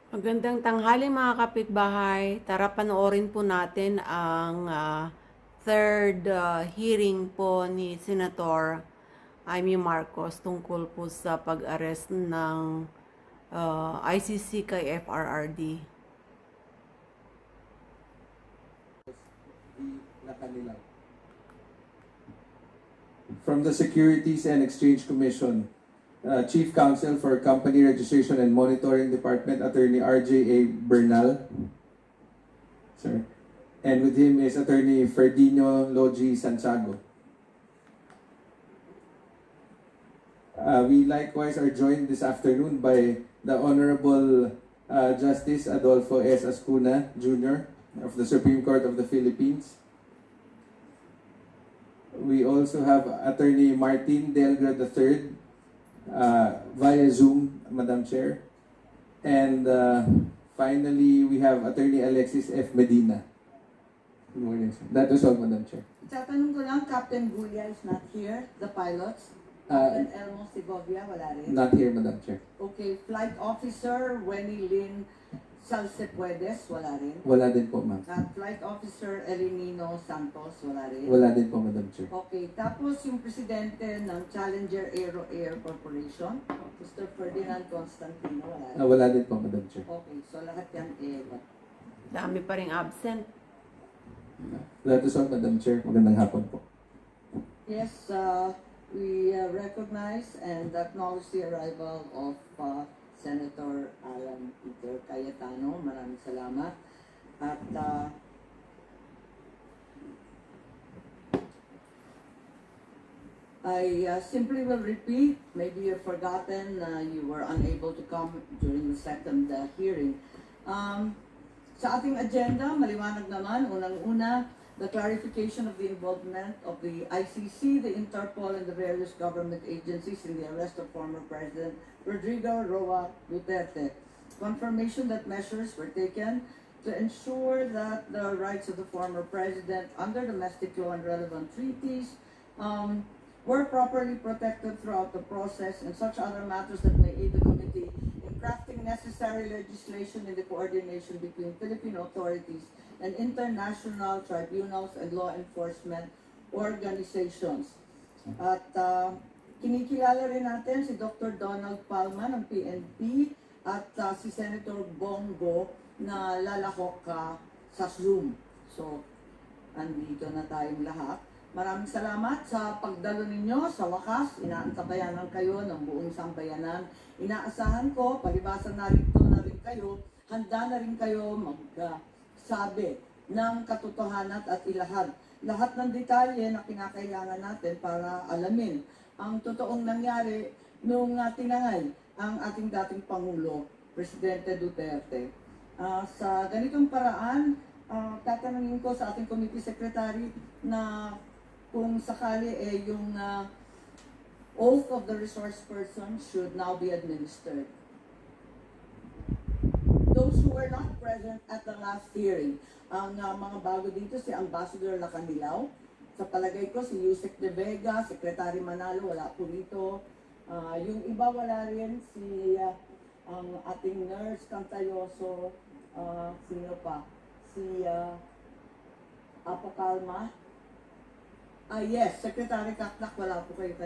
Magandang tanghali mga kapitbahay. Tara panoorin po natin ang third hearing po ni Senator Amy Marcos tungkol po sa pag-arrest ng ICC kay FRRD. From the Securities and Exchange Commission, Chief Counsel for Company Registration and Monitoring Department, Attorney R.J.A. Bernal. Sir. And with him is Attorney Ferdinio Logi Santiago. We likewise are joined this afternoon by the Honorable Justice Adolfo S. Ascuna, Jr. of the Supreme Court of the Philippines. We also have Attorney Martin Delgado III via Zoom, Madam Chair. And finally, we have Attorney Alexis F. Medina. Good morning, sir. That is all, Madam Chair. Tatanong ko lang, Captain Gulia is not here, the pilots. Captain Elmo Segovia, wala rin. Not here, Madam Chair. Okay, Flight Officer Wenny Lynn Salcepuedes, wala rin. Wala din po, ma'am. Flight Officer Elinino Santos, wala rin. Wala din po, Madam Chair. Okay, tapos yung presidente ng Challenger Aero Air Corporation, Mr. Ferdinand Constantino, wala rin. Wala din po, Madam Chair. Okay, so lahat yan Dami pa ring absent. That is all, Madam Chair. Magandang hapon po. Yes, we recognize and acknowledge the arrival of Senator Alan Peter Cayetano. Maraming salamat. At I simply will repeat, maybe you've forgotten, you were unable to come during the second hearing. Sa ating agenda, maliwanag naman, unang-una, the clarification of the involvement of the ICC, the Interpol, and the various government agencies in the arrest of former President Rodrigo Roa Duterte. Confirmation that measures were taken to ensure that the rights of the former president under domestic law and relevant treaties were properly protected throughout the process, and such other matters that may aid the committee in crafting necessary legislation in the coordination between Philippine authorities and international tribunals and law enforcement organizations. At kinikilala rin natin si Dr. Donald Palma ng PNP at si Senator Bongo na lalahok sa Zoom. So, andito na tayong lahat. Maraming salamat sa pagdalo ninyo. Sa wakas, inaantabayanan kayo ng buong sambayanan. Inaasahan ko, palibasa na rin kayo, handa na rin kayo magsabi ng katotohanan at ilahad lahat ng detalye na kinakailangan natin para alamin ang totoong nangyari nung tinangay ang ating dating Pangulo, Presidente Duterte. Sa ganitong paraan, tatanungin ko sa ating Committee Secretary na kung sakali yung oath of the resource person should now be administered. Those who were not present at the last hearing, ang mga bago dito si Ambassador Lacanilaw, sa palagay ko si Yusek De Vega, Secretary Manalo, wala po rito. Yung iba wala rin, si ang ating nurse Cantayoso, sino pa? Si Apo Calma. Yes, Secretary Kaknak, wala po kayo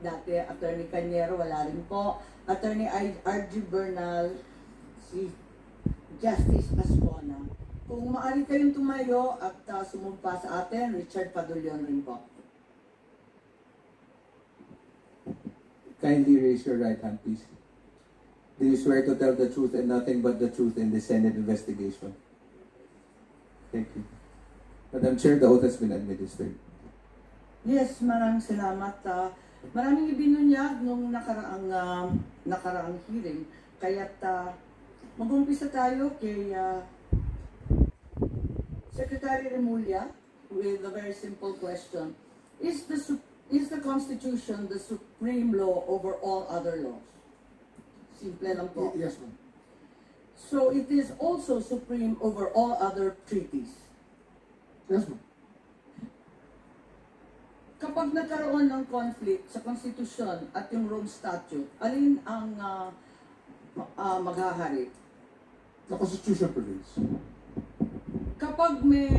dati. Attorney Cañero, wala rin po. Attorney R.G. Bernal, si Justice Ascona. Kung maaari kayong tumayo at sumumpa sa atin, Richard Padulyon rin po. Kindly raise your right hand, please. Do you swear to tell the truth and nothing but the truth in the Senate investigation? Thank you. Madam Chair, the oath has been administered. Yes, maraming salamat. Maraming ibinunyag nung nakaraang hearing. Kaya't mag-umpisa tayo kay Secretary Remulla with a very simple question. Is the Constitution the supreme law over all other laws? Simple lang po. Yes, ma'am. So it is also supreme over all other treaties. Yes, ma'am. Kapag nagkaroon ng conflict sa Constitution at yung Rome Statute, alin ang maghahari? The Constitution prevails. Kapag may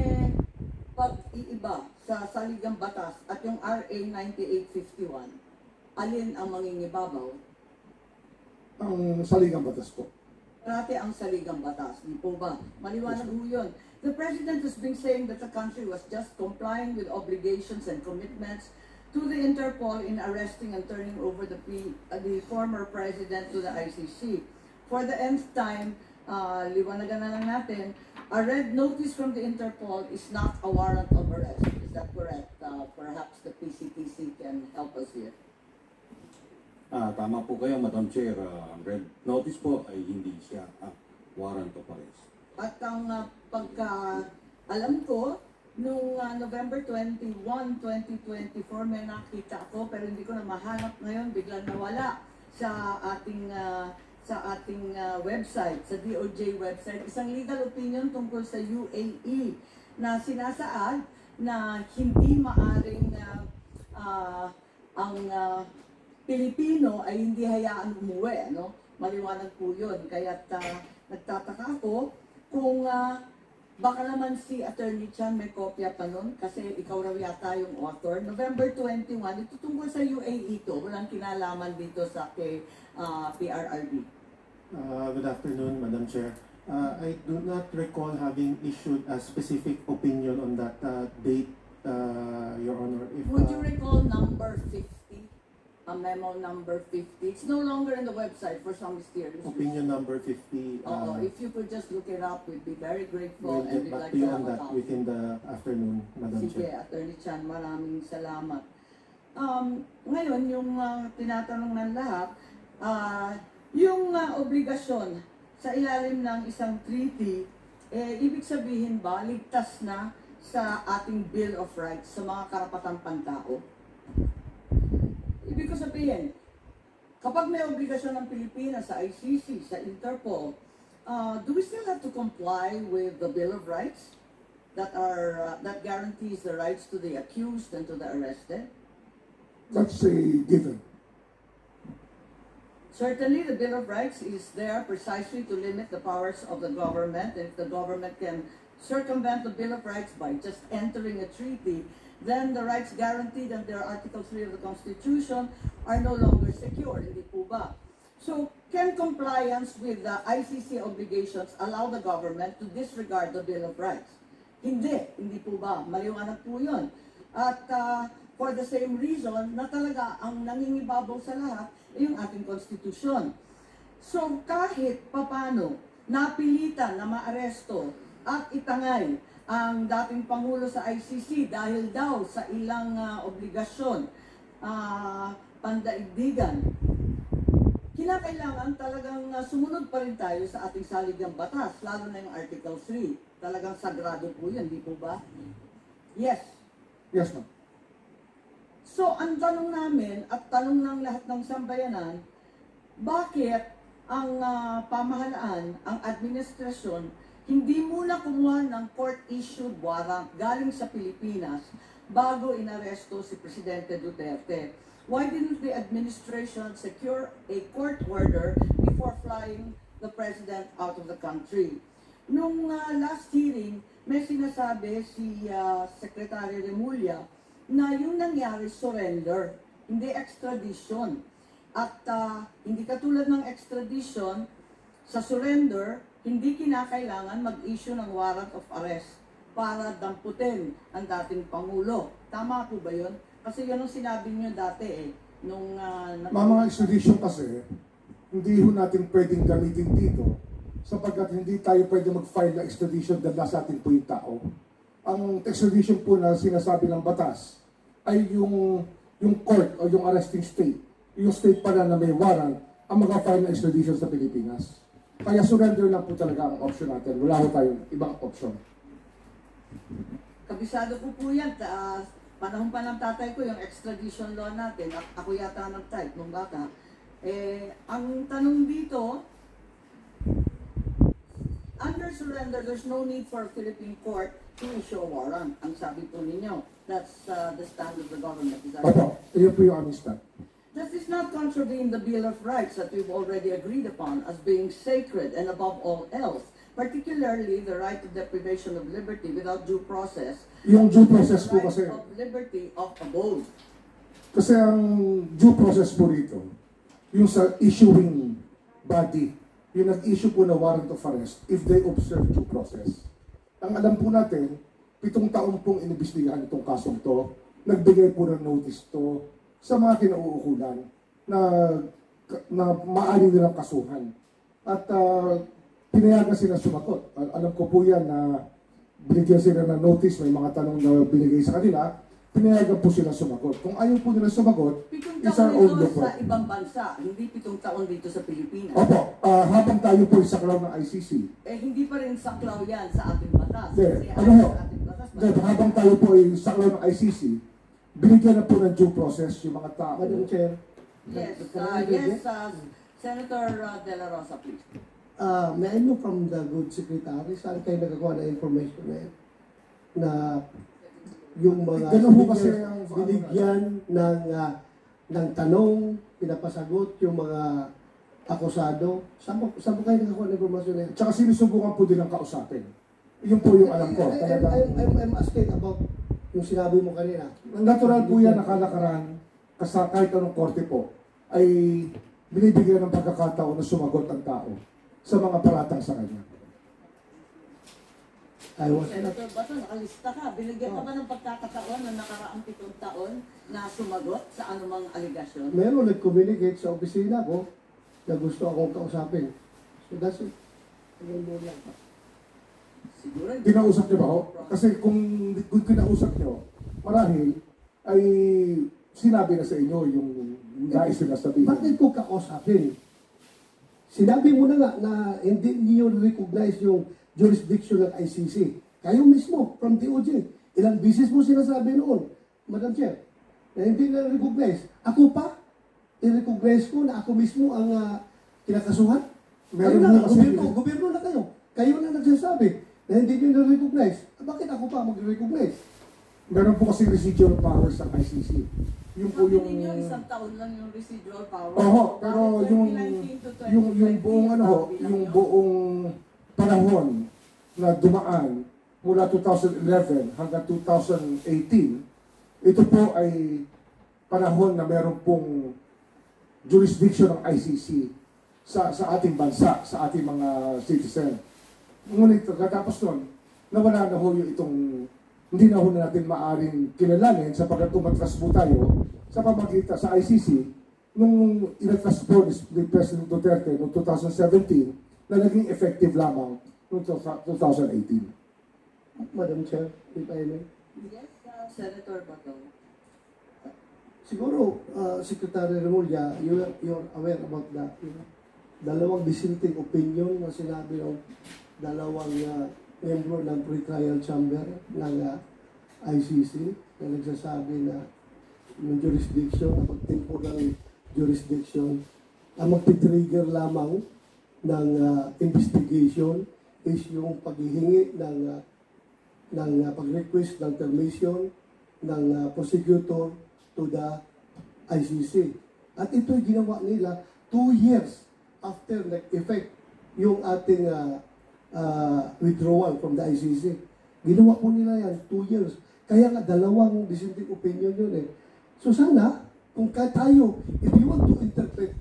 pag-iiba sa saligang batas at yung RA 9851, alin ang mangingibabaw? Ang saligang batas po. Dati ang saligang batas, di po ba? Maliwanag ho yun. The President has been saying that the country was just complying with obligations and commitments to the Interpol in arresting and turning over the former President to the ICC. For the nth time, liwanagan na lang natin, a red notice from the Interpol is not a warrant of arrest. Is that correct? Perhaps the PCTC can help us here. Tama po kayo, Madam Chair. Red notice po ay hindi siya warrant of arrest. At ang alam ko, nung November 21, 2024, may nakita ako pero hindi ko na mahanap ngayon, biglang nawala sa ating website, sa DOJ website, isang legal opinion tungkol sa UAE na sinasaad na hindi maaring ang Pilipino ay hindi hayaan umuwi, ano? Maliwanag po yun. Kaya nagtataka ako kung baka naman si Attorney Chan may kopya pa nun kasi ikaw raw yata yung author. November 21, ito tungkol sa UAE to. Walang kinalaman dito sa PRRD. Good afternoon, Madam Chair. I do not recall having issued a specific opinion on that date, Your Honor. Would you recall number 50? A memo number 50. It's no longer in the website for some mysterious reason. Opinion number 50. If you could just look it up, we'd be very grateful. We'll And get we'd back like to you to on have a that copy. within the afternoon, Madam Sige, Chair. Attorney Chan, maraming salamat. Ngayon, yung tinatanong ng lahat, yung obligasyon sa ilalim ng isang treaty, ibig sabihin ba, ligtas na sa ating Bill of Rights, sa mga karapatang pantao? Ibig ko sabihin, kapag may obligasyon ng Pilipinas sa ICC, sa Interpol, do we still have to comply with the Bill of Rights that guarantees the rights to the accused and to the arrested? That's a given. Certainly, the Bill of Rights is there precisely to limit the powers of the government. And if the government can circumvent the Bill of Rights by just entering a treaty, then the rights guaranteed under Article 3 of the Constitution are no longer secure, hindi po ba? So, can compliance with the ICC obligations allow the government to disregard the Bill of Rights? Hindi po ba? Maliwanag po yun. At for the same reason na talaga ang nangingibabaw sa lahat ay yung ating konstitusyon. So, kahit papano napilitan na maaresto at itangay ang dating Pangulo sa ICC dahil daw sa ilang obligasyon, pandaigdigan, kinakailangan talagang sumunod pa rin tayo sa ating saligang batas, lalo na yung Article 3. Talagang sagrado po yun, di po ba? Yes. Yes, ma'am. So, ang tanong namin at tanong ng lahat ng sambayanan, bakit ang pamahalaan, ang administrasyon, hindi muna kumuha ng court-issued warrant galing sa Pilipinas bago inaresto si Presidente Duterte? Why didn't the administration secure a court order before flying the President out of the country? Nung last hearing, may sinasabi si Secretary Remulla na yung nangyari surrender, hindi extradition. At hindi katulad ng extradition, sa surrender, hindi kinakailangan mag-issue ng warrant of arrest para damputin ang dating Pangulo. Tama po ba yun? Kasi yun ang sinabi niyo dati nung... Mga extradition kasi, hindi ho natin pwedeng gamitin dito sapagkat hindi tayo pwede mag-file na extradition dahil nasa atin po yung tao. Ang extradition po na sinasabi ng batas ay yung court o yung arresting state. Yung state pala na may warrant ang mag-file na extradition sa Pilipinas. Kaya surrender lang po talaga ang option natin. Wala ho tayong ibang option. Kabisado ko po yan. Panahon pa ng tatay ko yung extradition law natin. Ako yata nag-type nung bata. Ang tanong dito, under surrender, there's no need for a Philippine court to issue a warrant. Ang sabi po ninyo, that's the stand of the government. Opo, yun po yung aming stand. Does this not contravene the Bill of Rights that we've already agreed upon as being sacred and above all else? particularly the right to deprivation of liberty without due process, Yung due and process the po right kasi, of liberty of abode. kasi ang due process po rito, yung sa issuing body, yung nag-issue po na warrant of arrest if they observe due process. Ang alam po natin, 7 taon pong inimbestigahan itong kasong to, nagbigay po ng notice to sa mga kinauukulan na maaari nilang kasuhan. At pinayagan sila sumagot. Alam ko po yan na binigyan sila ng notice, may mga tanong na binigay sa kanila, pinayagan po sila sumagot. Kung ayaw po nila sumagot, 7 it's our taon own ito local. sa ibang bansa, hindi 7 taon dito sa Pilipinas. Opo, habang tayo po ay saklaw ng ICC, Hindi pa rin saklaw yan sa ating batas. Hindi, Kasi ano ayon ho? sa ating batas, habang tayo po ay saklaw ng ICC, binigyan na po ng due process yung mga tao. Madam Chair. Yes, Can I interject? Senator De La Rosa, please. May I know from the good secretary, saan kayo nagkakuha ng information na yun? Na yung mga Ganun po kasi speakers ang- binigyan ng tanong, pinapasagot yung mga akusado. Saan po kayo nagkakuha ng informasyon na yun? Tsaka sinusubukan po din ang kausapin. Yun po yung alam ko. I'm asking about yung sinabi mo kanina. Natural po yan, nakalakaran, kahit anong korte po, ay binibigyan ng pagkakataon na sumagot ang tao sa mga paratang sa kanya. I was not Senator Bato, nakalista ka. Binigyan ka ba ng pagkakataon na nakaraang 7 taon na sumagot sa anumang aligasyon? meron nag-communicate sa opisina ko na gusto akong kausapin. So that's it. Ganun mo lang. Siguro. hindi Kinausap niyo ba pa- ho? Kasi kung kinausap niyo, marahil ay sinabi na sa inyo yung nais nila sabihin. Bakit ko kakausapin? Sinabi mo na nga na hindi niyo recognize yung jurisdiction ng ICC. Kayo mismo, from DOJ. Ilang bisis mo sinasabi noon, Madam Chair, na hindi na recognize. Ako pa, i-recognize ko na ako mismo ang kinakasuhan. Meron Kayo na, mo kasi- gobyerno na kayo. Kayo na nagsasabi na hindi niyo na-recognize. Bakit ako pa mag-recognize? Meron po kasi residual powers ng ICC. Yung po yung... Sabi ninyo, 1 taon lang yung residual power. Oho, pero Bakit yung 2019 to 2020, yung buong ano ho, sabi lang yung yun? buong panahon na dumaan mula 2011 hanggang 2018, ito po ay panahon na meron pong jurisdiction ng ICC sa ating bansa, sa ating mga citizen. Ngunit katapos nun, nawala na ho yung itong hindi na ho natin maaring kilalanin sapagkat tumatras po tayo sa pamagitan sa ICC nung inatras po ni President Duterte noong 2017 na naging effective lamang noong 2018. Madam Chair, if I may. Yes, Senator Bato. Siguro, Secretary Remulla, you're aware about that. Dalawang dissenting opinion na sinabi ng dalawang membro ng pre-trial chamber ng ICC na nagsasabi na yung jurisdiction, na pag-temporary jurisdiction, ang magti-trigger lamang ng investigation is yung paghihingi ng pag-request ng permission ng prosecutor to the ICC. At ito'y ginawa nila 2 years after nag-effect yung ating withdrawal from the ICC. Ginawa po nila yan 2 years. Kaya nga dalawang dissenting opinion yun eh. So sana, kung tayo, if you want to interpret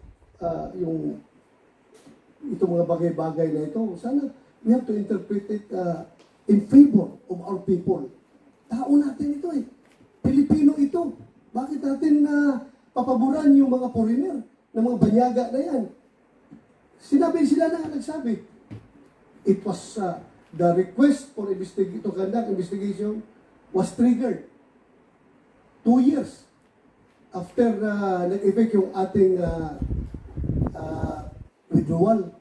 itong mga bagay-bagay na ito, sana we have to interpret it in favor of our people. Tao natin ito eh. Pilipino ito. Bakit natin papaboran yung mga foreigner na mga banyaga na yan? Sila na nagsabi. It was the request for to conduct investigation was triggered 2 years after nag-effect yung ating withdrawal.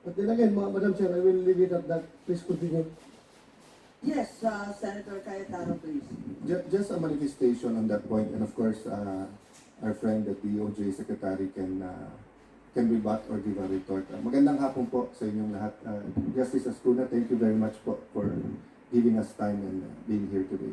But then again, Madam Chair, I will leave it at that. Please continue. Yes, Senator Cayetano, please. Just a manifestation on that point, and of course, our friend, the DOJ Secretary, can rebut or give a retort. Magandang hapon po sa inyong lahat. Justice Ascuna, thank you very much po for giving us time and being here today.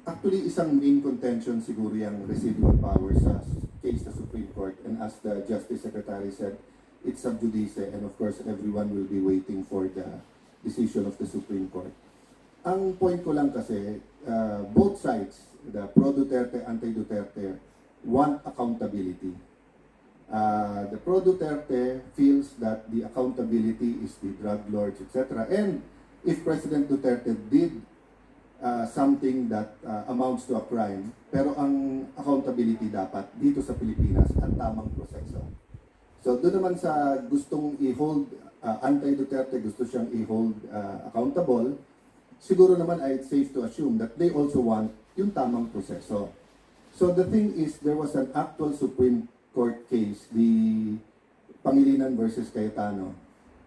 Actually, isang main contention siguro yung residual power sa case sa Supreme Court, and as the Justice Secretary said, it's sub judice, and of course, everyone will be waiting for the decision of the Supreme Court. Ang point ko lang kasi, both sides, the pro-Duterte, anti-Duterte, want accountability. The pro-Duterte feels that the accountability is the drug lords, etc. And if President Duterte did something that amounts to a crime, pero ang accountability dapat dito sa Pilipinas at tamang proseso. So doon naman sa gustong i-hold, anti-Duterte gusto siyang i-hold accountable, siguro naman ay it's safe to assume that they also want yung tamang proseso. So the thing is, there was an actual Supreme Court case, the Pangilinan versus Cayetano,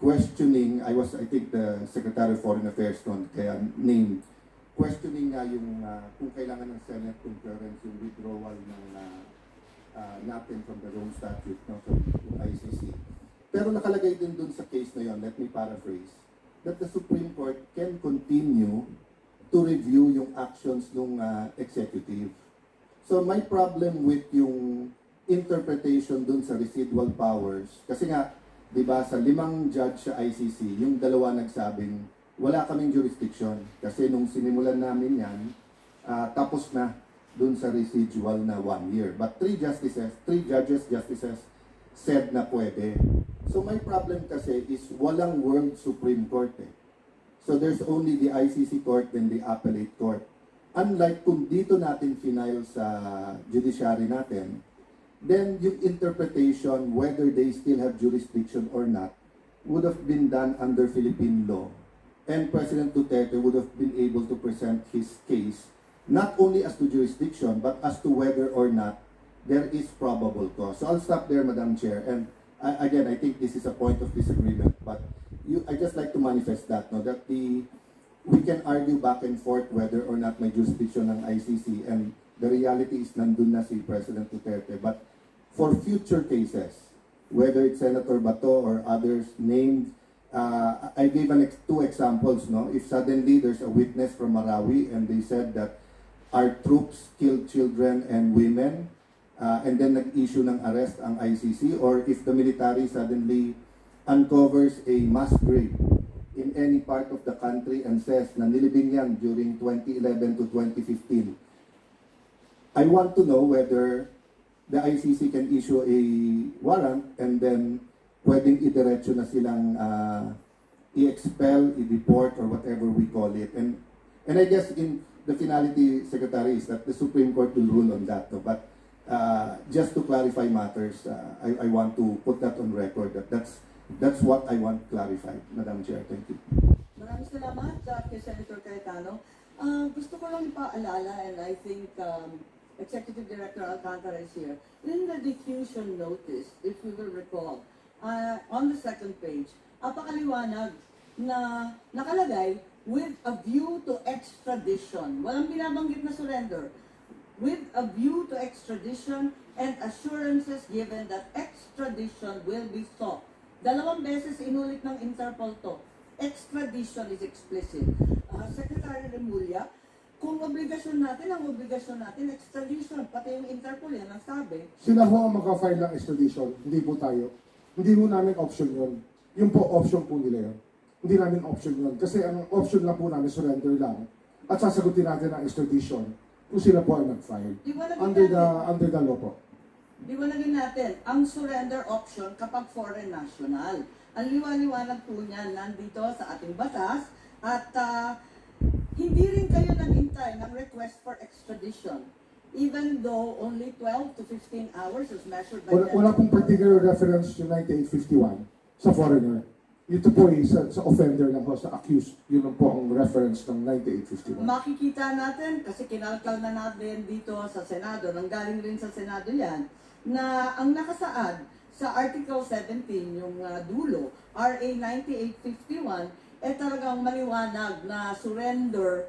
questioning, I think the Secretary of Foreign Affairs noon, kaya named, questioning nga yung kung kailangan ng Senate concurrence yung withdrawal ng natin from the Rome Statute, no, from ICC. Pero nakalagay din dun sa case na yon, let me paraphrase, that the Supreme Court can continue to review yung actions ng executive. So my problem with yung interpretation dun sa residual powers, kasi nga, di ba, sa 5 judge sa ICC, yung 2 nagsabing, wala kaming jurisdiction. Kasi nung sinimulan namin yan, tapos na dun sa residual na 1 year. But 3 justices said na pwede. So my problem kasi is walang World Supreme Court eh. So there's only the ICC Court and the Appellate Court. Unlike kung dito natin final sa judiciary natin, then yung interpretation, whether they still have jurisdiction or not, would have been done under Philippine law. And President Duterte would have been able to present his case, not only as to jurisdiction, but as to whether or not there is probable cause. So I'll stop there, Madam Chair. And again, I think this is a point of disagreement, but I just like to manifest that, no, that we can argue back and forth whether or not may jurisdiction ng ICC, and the reality is nandun na si President Duterte. But for future cases, whether it's Senator Bato or others named, I gave 2 examples, no? If suddenly there's a witness from Marawi and they said that our troops killed children and women, and then nag-issue ng arrest ang ICC, or if the military suddenly uncovers a mass grave in any part of the country and says na nilibing yan during 2011 to 2015, I want to know whether the ICC can issue a warrant and then pwedeng idiretso na silang i-expel, i-deport, or whatever we call it. And I guess in the finality, Secretary, is that the Supreme Court will rule on that. No? But just to clarify matters, I want to put that on record. That's what I want clarified, Madam Chair. Thank you. Maraming salamat kay Senator Cayetano. Gusto ko lang ipaalala, and I think Executive Director Alcantara is here. In the diffusion notice, if you will recall, on the 2nd page, apakaliwanag na nakalagay with a view to extradition. Walang binabanggit na surrender. With a view to extradition and assurances given that extradition will be sought. 2 beses inulit ng Interpol to. Extradition is explicit. Secretary Remulla, kung obligasyon natin, extradition, pati yung Interpol yan ang sabi. Sila ho ang maka-file ng extradition, hindi po tayo. Hindi mo namin option yun. Yung po, option po nila yun. Hindi namin option yun. Kasi ang option lang po namin, surrender lang. At sasagutin natin ang extradition kung sila po ay nag-file. Under the law po. Liwanagin natin, ang surrender option kapag foreign national. Ang liwanag po niyan nandito sa ating batas, at hindi rin kayo naghintay ng request for extradition, even though only 12 to 15 hours is measured by Wala pong particular reference yung 9851 sa foreigner. Ito po ay sa offender lang po, sa accused. Yun po ang reference ng 9851. Makikita natin, kasi kinalkal na natin dito sa Senado, nanggaling rin sa Senado yan, na ang nakasaad sa Article 17, yung dulo, RA 9851, talagang maliwanag na surrender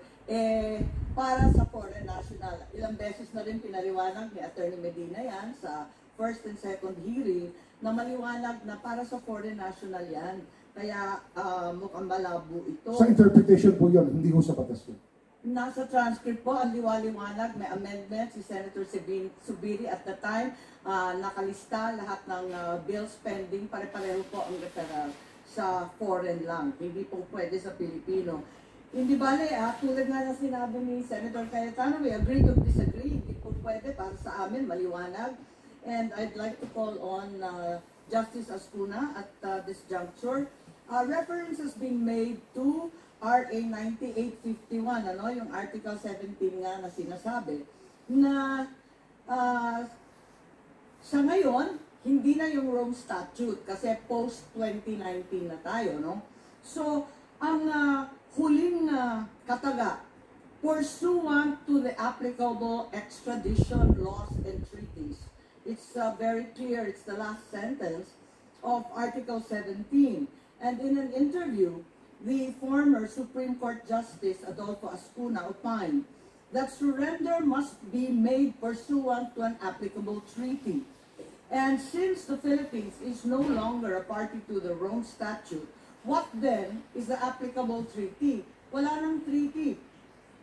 para sa foreign national. Ilang beses na rin pinaliwanag ni Attorney Medina yan sa first and second hearing, na maliwanag na para sa foreign national yan. Kaya mukhang malabo ito. Sa interpretation po yun, hindi ho sa batas yun. nasa transcript po, ang liwaliwanag, may amendment si Senator Subiri at the time, nakalista lahat ng bills pending, pare-pareho po ang referral sa foreign lang, hindi po pwede sa Pilipino. Hindi bale, tulad nga na sinabi ni Senator Cayetano, we agree to disagree, hindi po pwede para sa amin, maliwanag. And I'd like to call on Justice Ascuna at this juncture. Reference has been made to RA 9851, yung Article 17 nga na sinasabi, na sa ngayon, hindi na yung Rome Statute kasi post-2019 na tayo, no? So, ang huling kataga, pursuant to the applicable extradition laws and treaties. It's very clear, it's the last sentence of Article 17. And in an interview, the former Supreme Court Justice Adolfo Ascuna opined that surrender must be made pursuant to an applicable treaty. And since the Philippines is no longer a party to the Rome Statute, what then is the applicable treaty? Wala nang treaty.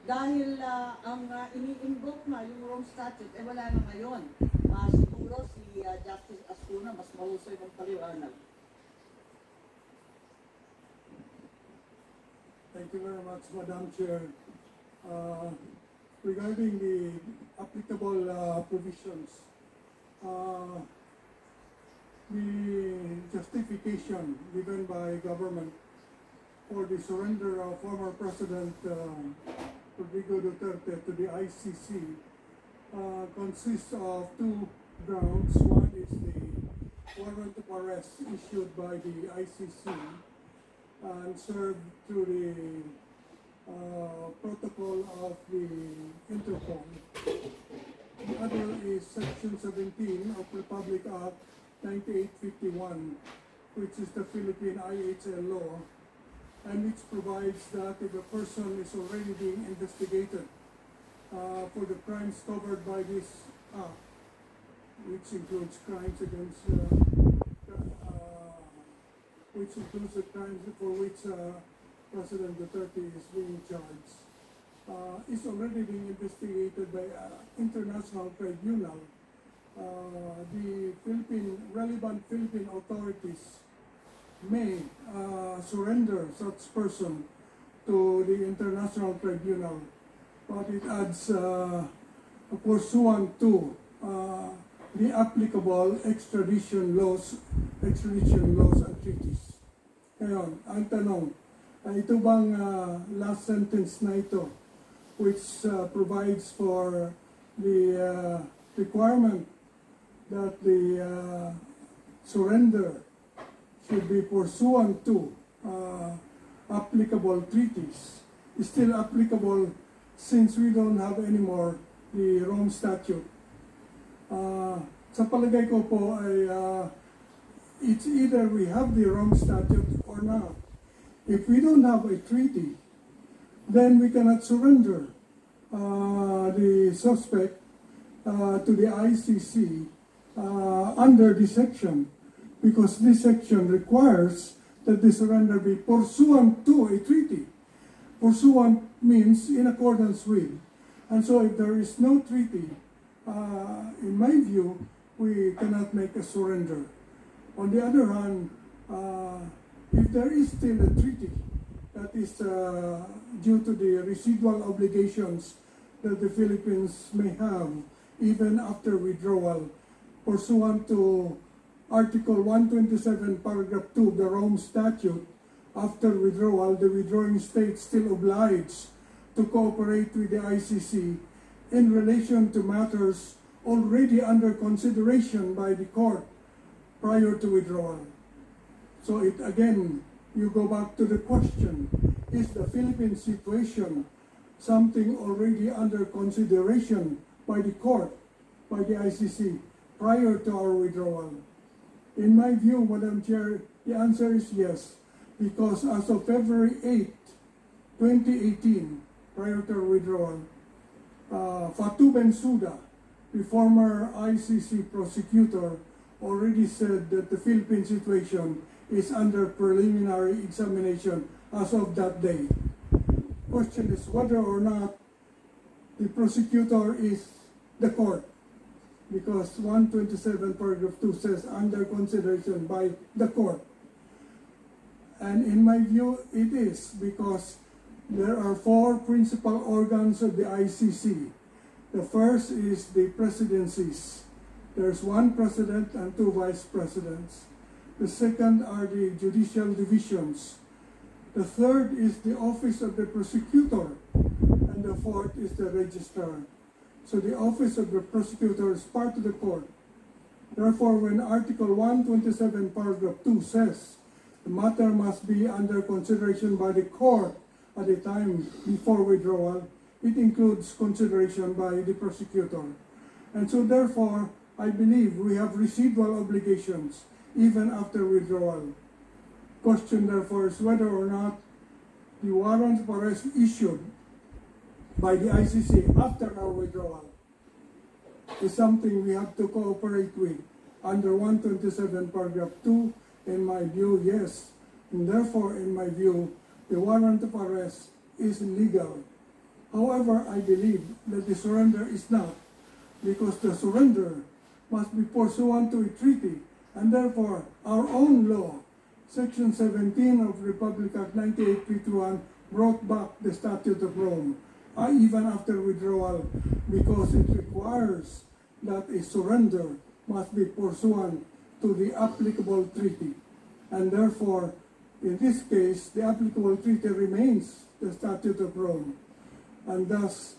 Dahil ang ini-invoke na yung Rome Statute, wala na ngayon. Siguro si Justice Ascuna mas mahusay ng paliwanag. Thank you very much, Madam Chair. Regarding the applicable provisions, the justification given by government for the surrender of former President Rodrigo Duterte to the ICC consists of two grounds. One is the warrant of arrest issued by the ICC and served through the protocol of the Interpol. The other is Section 17 of Republic Act 9851, which is the Philippine IHL law, and which provides that if a person is already being investigated for the crimes covered by this act, which includes crimes against which includes the crimes for which President Duterte is being charged, is already being investigated by international tribunal. The relevant Philippine authorities may surrender such person to the international tribunal, but it adds pursuant to the applicable extradition laws and treaties. Ngayon, ang tanong, ito bang last sentence na ito, which provides for the requirement that the surrender should be pursuant to applicable treaties, is still applicable since we don't have anymore the Rome Statute. Sa palagay ko po ay it's either we have the Rome Statute or not. If we don't have a treaty, then we cannot surrender the suspect to the ICC under this section, because this section requires that the surrender be pursuant to a treaty. Pursuant means in accordance with. And so if there is no treaty, in my view, we cannot make a surrender. On the other hand, if there is still a treaty that is due to the residual obligations that the Philippines may have even after withdrawal, pursuant to Article 127, Paragraph 2 of the Rome Statute, after withdrawal, the withdrawing state still obliged to cooperate with the ICC in relation to matters already under consideration by the court prior to withdrawal. So again, you go back to the question, is the Philippine situation something already under consideration by the court, by the ICC, prior to our withdrawal? In my view, Madam Chair, the answer is yes, because as of February 8, 2018, prior to our withdrawal, Fatou Bensouda, the former ICC prosecutor, already said that the Philippine situation is under preliminary examination as of that day. question is whether or not the prosecutor is the court. Because 127 paragraph 2 says under consideration by the court. And in my view, it is, because there are 4 principal organs of the ICC. The first is the presidencies. There's 1 president and 2 vice presidents. The second are the judicial divisions. The third is the office of the prosecutor. And the fourth is the registrar. So the office of the prosecutor is part of the court. Therefore, when Article 127, paragraph 2 says the matter must be under consideration by the court at the time before withdrawal, it includes consideration by the prosecutor. And so therefore, I believe we have residual obligations even after withdrawal. Question therefore is whether or not the warrant of arrest issued by the ICC after our withdrawal is something we have to cooperate with. Under 127 paragraph 2, in my view, yes. And therefore, in my view, the warrant of arrest is legal. However, I believe that the surrender is not, because the surrender must be pursuant to a treaty, and therefore our own law, Section 17 of Republic Act 9851, brought back the Statute of Rome, even after withdrawal, because it requires that a surrender must be pursuant to the applicable treaty. And therefore, in this case, the applicable treaty remains the Statute of Rome. And thus,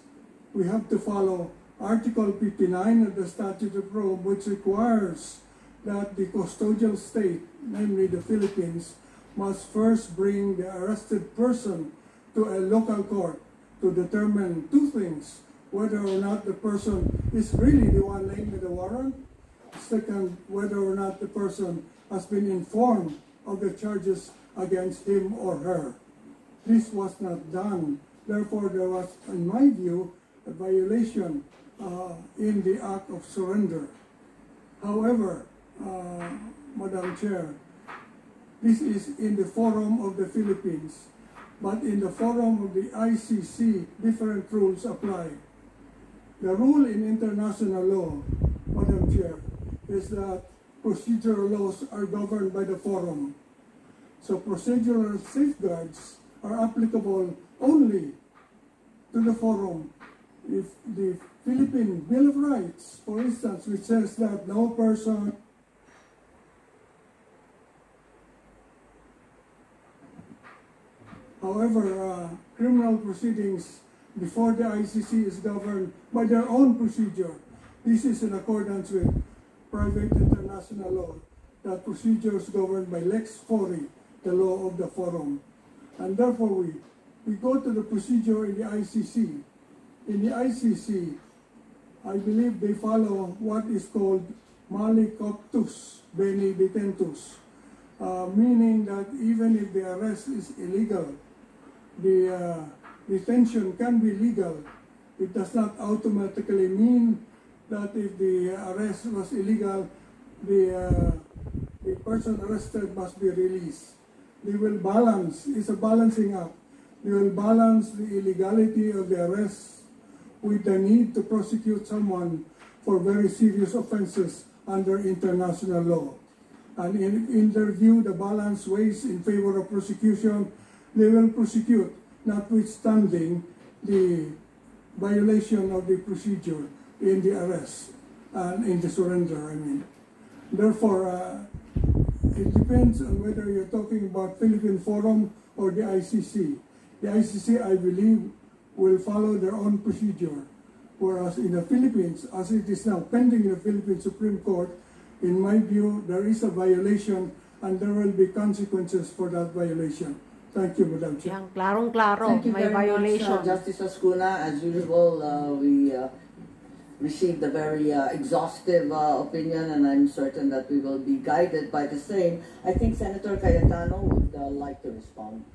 we have to follow Article 59 of the Statute of Rome, which requires that the custodial state, namely the Philippines, must first bring the arrested person to a local court to determine 2 things: whether or not the person is really the one named in the warrant. Second, whether or not the person has been informed of the charges against him or her. This was not done. Therefore, there was, in my view, a violation in the act of surrender. However, Madam Chair, this is in the forum of the Philippines, but in the forum of the ICC, different rules apply. The rule in international law, Madam Chair, is that procedural laws are governed by the forum. So procedural safeguards are applicable only to the forum. If the Philippine Bill of Rights, for instance, which says that no person however, criminal proceedings before the ICC is governed by their own procedure. This is in accordance with private international law, that procedure is governed by Lex Fori, the law of the forum. And therefore, we go to the procedure in the ICC. In the ICC, I believe they follow what is called mali coptus bene detentus, meaning that even if the arrest is illegal, the detention can be legal. It does not automatically mean that if the arrest was illegal, the person arrested must be released. They will balance, it's a balancing act. They will balance the illegality of the arrest with the need to prosecute someone for very serious offenses under international law. And in their view, the balance weighs in favor of prosecution. They will prosecute, notwithstanding the violation of the procedure in the arrest and in the surrender, I mean. Therefore, it depends on whether you're talking about Philippine Forum or the ICC. The ICC, I believe, will follow their own procedure. Whereas in the Philippines, as it is now pending in the Philippine Supreme Court, in my view, there is a violation and there will be consequences for that violation. Thank you, Madam Chair. Yan, klarong-klaro, Thank you may very violation. much, Justice Ascuna. As usual, we received a very exhaustive opinion, and I'm certain that we will be guided by the same. I think Senator Cayetano would like to respond.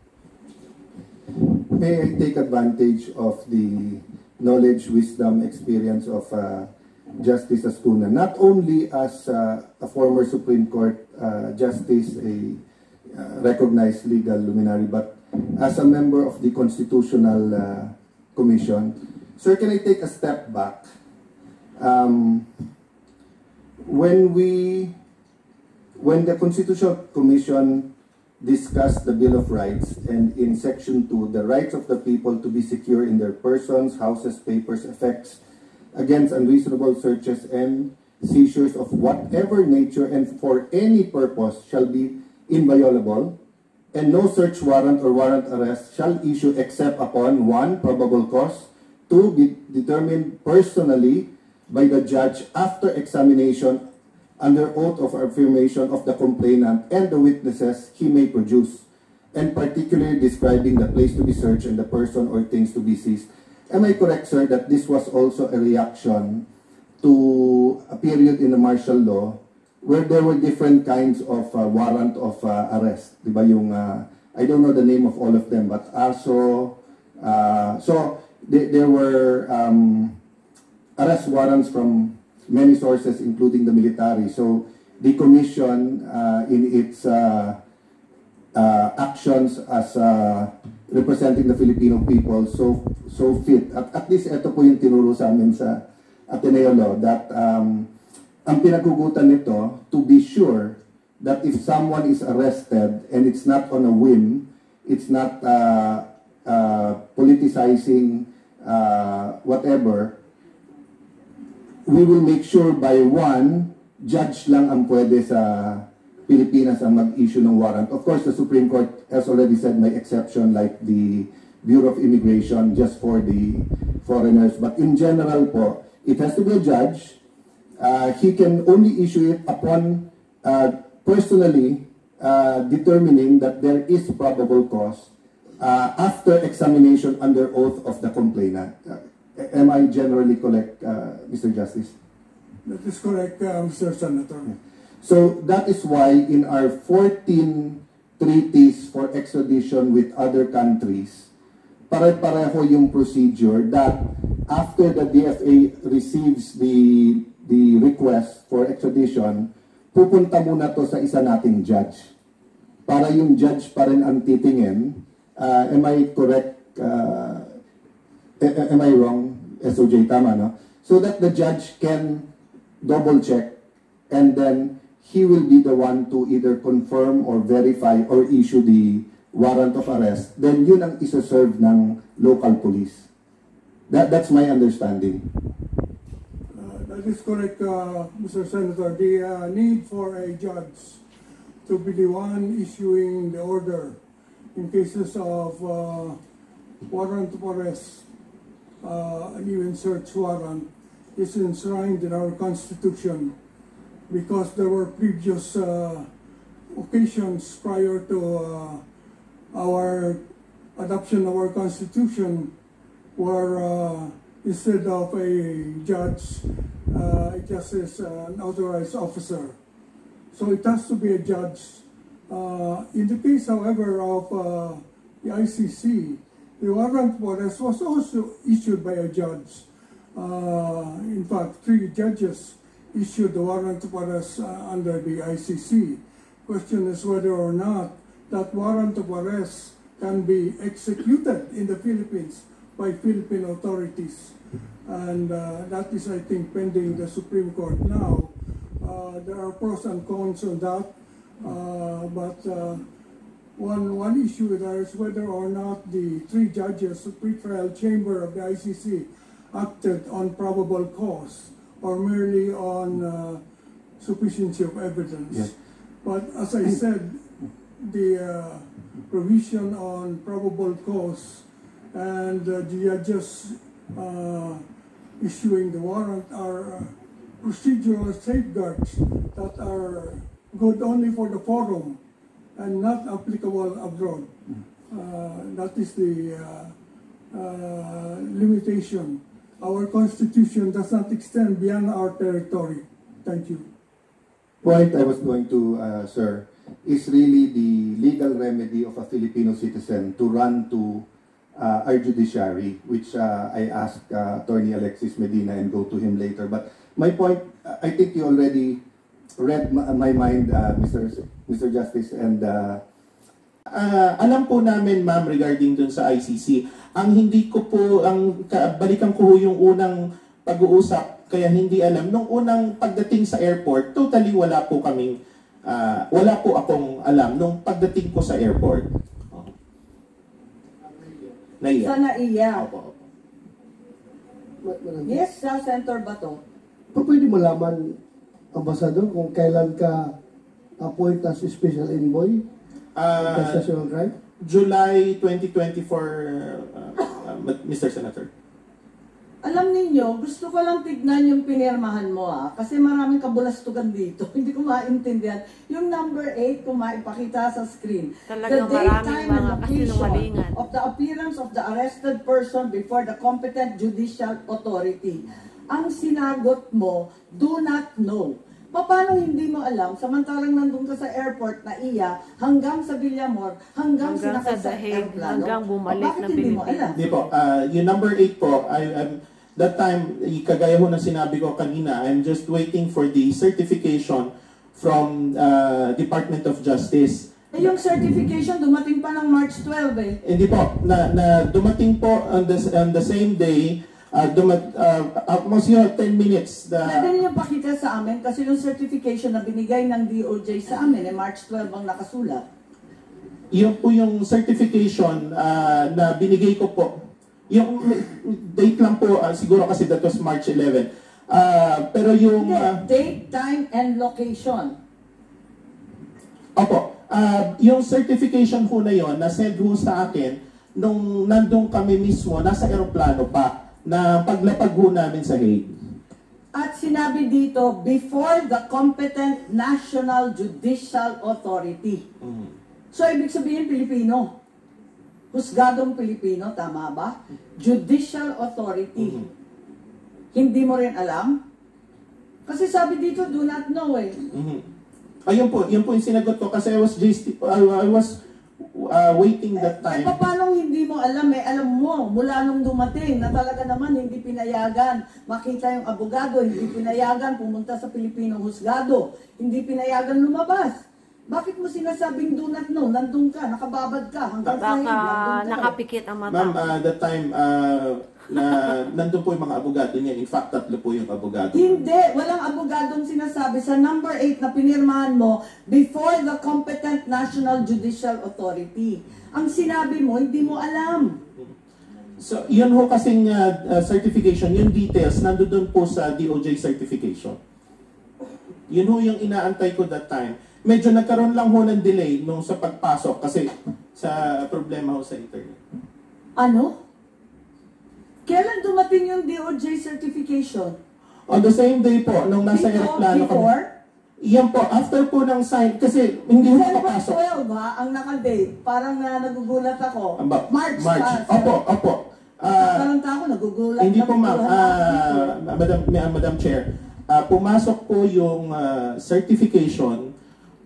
May I take advantage of the knowledge, wisdom, experience of Justice Ascuna, not only as a former Supreme Court justice, a recognized legal luminary, but as a member of the Constitutional Commission. Sir, can I take a step back? When the Constitutional Commission discussed the Bill of Rights, and in Section 2, the rights of the people to be secure in their persons, houses, papers, effects, against unreasonable searches and seizures of whatever nature and for any purpose shall be inviolable, and no search warrant or warrant arrest shall issue except upon 1, probable cause, 2, be determined personally by the judge after examination under oath of affirmation of the complainant and the witnesses he may produce, and particularly describing the place to be searched and the person or things to be seized. Am I correct, sir, that this was also a reaction to a period in the martial law where there were different kinds of warrant of arrest? Diba yung, I don't know the name of all of them, but ASO, so there were arrest warrants from many sources, including the military. So the commission, in its actions as representing the Filipino people, so fit. At least ito po yung tinuro sa amin sa Ateneo Law, that ang pinaghugutan nito, to be sure that if someone is arrested and it's not on a whim, it's not politicizing whatever, we will make sure by one, judge lang ang pwede sa Pilipinas ang mag-issue ng warrant. Of course, the Supreme Court has already said may exception like the Bureau of Immigration just for the foreigners. But in general po, it has to be a judge. He can only issue it upon personally determining that there is probable cause after examination under oath of the complainant. Am I generally correct, Mr. Justice? That is correct, Mr. Senator. So that is why in our 14 treaties for extradition with other countries, pare-pareho yung procedure that after the DFA receives the request for extradition, pupunta muna to sa isa nating judge. Para yung judge pa rin ang titingin. Am I correct? Am I wrong? SOJ, tama, no? So that the judge can double check and then he will be the one to either confirm or verify or issue the warrant of arrest. Then yun ang isa-serve ng local police. That's my understanding. That is correct, Mr. Senator. The need for a judge to be the one issuing the order in cases of warrant of arrest and even search warrant is enshrined in our Constitution because there were previous occasions prior to our adoption of our Constitution where instead of a judge, it just is an authorized officer. So it has to be a judge. In the case, however, of the ICC, the warrant for arrest was also issued by a judge. In fact, 3 judges issued the warrant of arrest under the ICC. Question is whether or not that warrant of arrest can be executed in the Philippines by Philippine authorities. And that is, I think, pending the Supreme Court now. There are pros and cons on that, but one issue there is whether or not the 3 judges, the pre-trial chamber of the ICC, acted on probable cause or merely on sufficiency of evidence. Yes. But as I said, the provision on probable cause and the judges issuing the warrant are procedural safeguards that are good only for the forum and not applicable abroad. That is the limitation. Our Constitution does not extend beyond our territory. Thank you. Point I was going to, sir, is really the legal remedy of a Filipino citizen to run to our judiciary, which I asked Attorney Alexis Medina and go to him later. But my point, I think you already read my mind, Mr. Justice, and Alam po namin, ma'am, regarding dun sa ICC. Ang hindi ko po, balikan ko yung unang pag-uusap, kaya hindi alam. Nung unang pagdating sa airport, totally wala po akong alam nung pagdating ko sa airport. Naiya. Sa naiya. Opo. Madam Chair. Yes, Senator Bato. Pwede malaman, Ambassador, kung kailan ka appoint as special envoy against national crime? July 2024, Mr. Senator. Alam ninyo, gusto ko lang tignan yung pinirmahan mo kasi maraming kabulastugan dito. Hindi ko maintindihan. Yung number 8, kung maipakita sa screen. Talagang the date, maraming time, mga and location kasinungalingan. of the appearance of the arrested person before the competent judicial authority. Ang sinagot mo, do not know. Paano hindi mo alam, samantalang nandun ka sa airport na hanggang sa Villamor, hanggang sa sinakay sa Dahig, aeroplano? hanggang bumalik Bakit ng hindi mo Pilipinas? alam? Hindi po. Yung number 8 po, that time, kagaya ho na sinabi ko kanina, I'm just waiting for the certification from Department of Justice. Yung certification dumating pa ng March 12 eh. Hindi po, na dumating po on the same day, almost 10 minutes. Pwede niyo pakita sa amin kasi yung certification na binigay ng DOJ sa amin March 12 ang nakasulat. Yun po yung certification na binigay ko po. Yung date lang po, siguro kasi that was March 11. Pero yung... date, time, and location. Opo. Yung certification po na yon, na-send ho sa akin, nung nandun kami mismo, nasa aeroplano pa, na paglapag ho namin sa Hague. At sinabi dito, before the competent National Judicial Authority. So, ibig sabihin, Pilipino. Husgadong Pilipino, tama ba? Judicial Authority. Hindi mo rin alam? Kasi sabi dito, do not know eh. Ayun po, yun po yung sinagot ko kasi I was waiting that time. Paano hindi mo alam eh? Alam mo, mula nung dumating na talaga naman hindi pinayagan makita yung abogado, hindi pinayagan pumunta sa Pilipinong husgado, hindi pinayagan lumabas. Bakit mo sinasabing do not know? Nandun ka, nakababad ka, hanggang sa Baka nandun ka. nakapikit ang mata. Ma'am, that time, nandun po yung mga abogado niya. In fact, 3 po yung abogado. Hindi, walang abogadong sinasabi sa number 8 na pinirmahan mo before the competent National Judicial Authority. Ang sinabi mo, hindi mo alam. So, yun ho kasing certification, yung details, nandun po sa DOJ certification. Yun ho yung inaantay ko that time. Medyo nagkaroon lang ho ng delay nung sa pagpasok kasi sa problema ho sa internet. Ano? Kailan dumating yung DOJ certification? On the same day po, nung nasa aeroplano Before? Yan po, after po ng sign, kasi hindi ho December makapasok. 12 ha, ang nakadate. Parang nagugulat ako. March. Opo. Parang ako, nagugulat. Hindi po ma'am, Madam Chair, pumasok po yung certification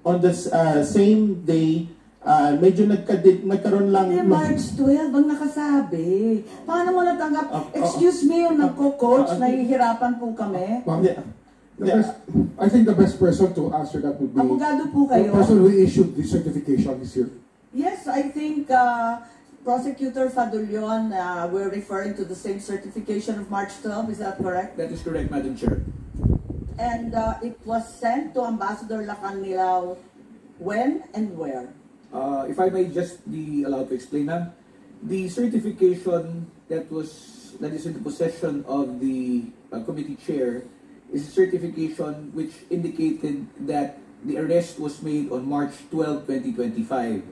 on the same day, medyo nagkaroon lang. Hindi, March 12 ang nakasabi. Paano mo natanggap? Excuse me, yung nagko-coach, nahihirapan po kami. I think the best person to answer that would be Abogado po the kayo. person who issued the certification is here. Yes, I think Prosecutor Fadulion, we're referring to the same certification of March 12. Is that correct? That is correct, Madam Chair. And it was sent to Ambassador Lacanilao when and where? If I may just be allowed to explain, ma'am, the certification that is in the possession of the committee chair is a certification which indicated that the arrest was made on March 12, 2025.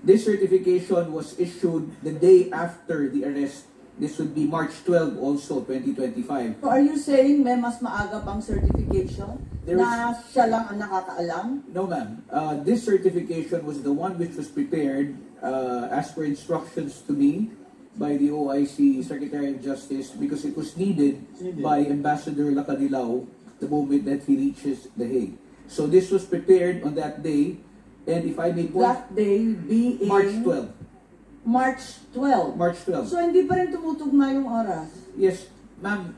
This certification was issued the day after the arrest. This would be March 12 also, 2025. So are you saying may mas maaga pang certification na siya lang ang nakakaalam? No, ma'am. This certification was the one which was prepared as per instructions to me by the OIC Secretary of Justice because it was needed by Ambassador Lacanilao the moment that he reaches The Hague. So this was prepared on that day, and if I may point... That day being... March 12. March 12. March 12. So hindi pa rin tumutugma yung oras? Yes, ma'am,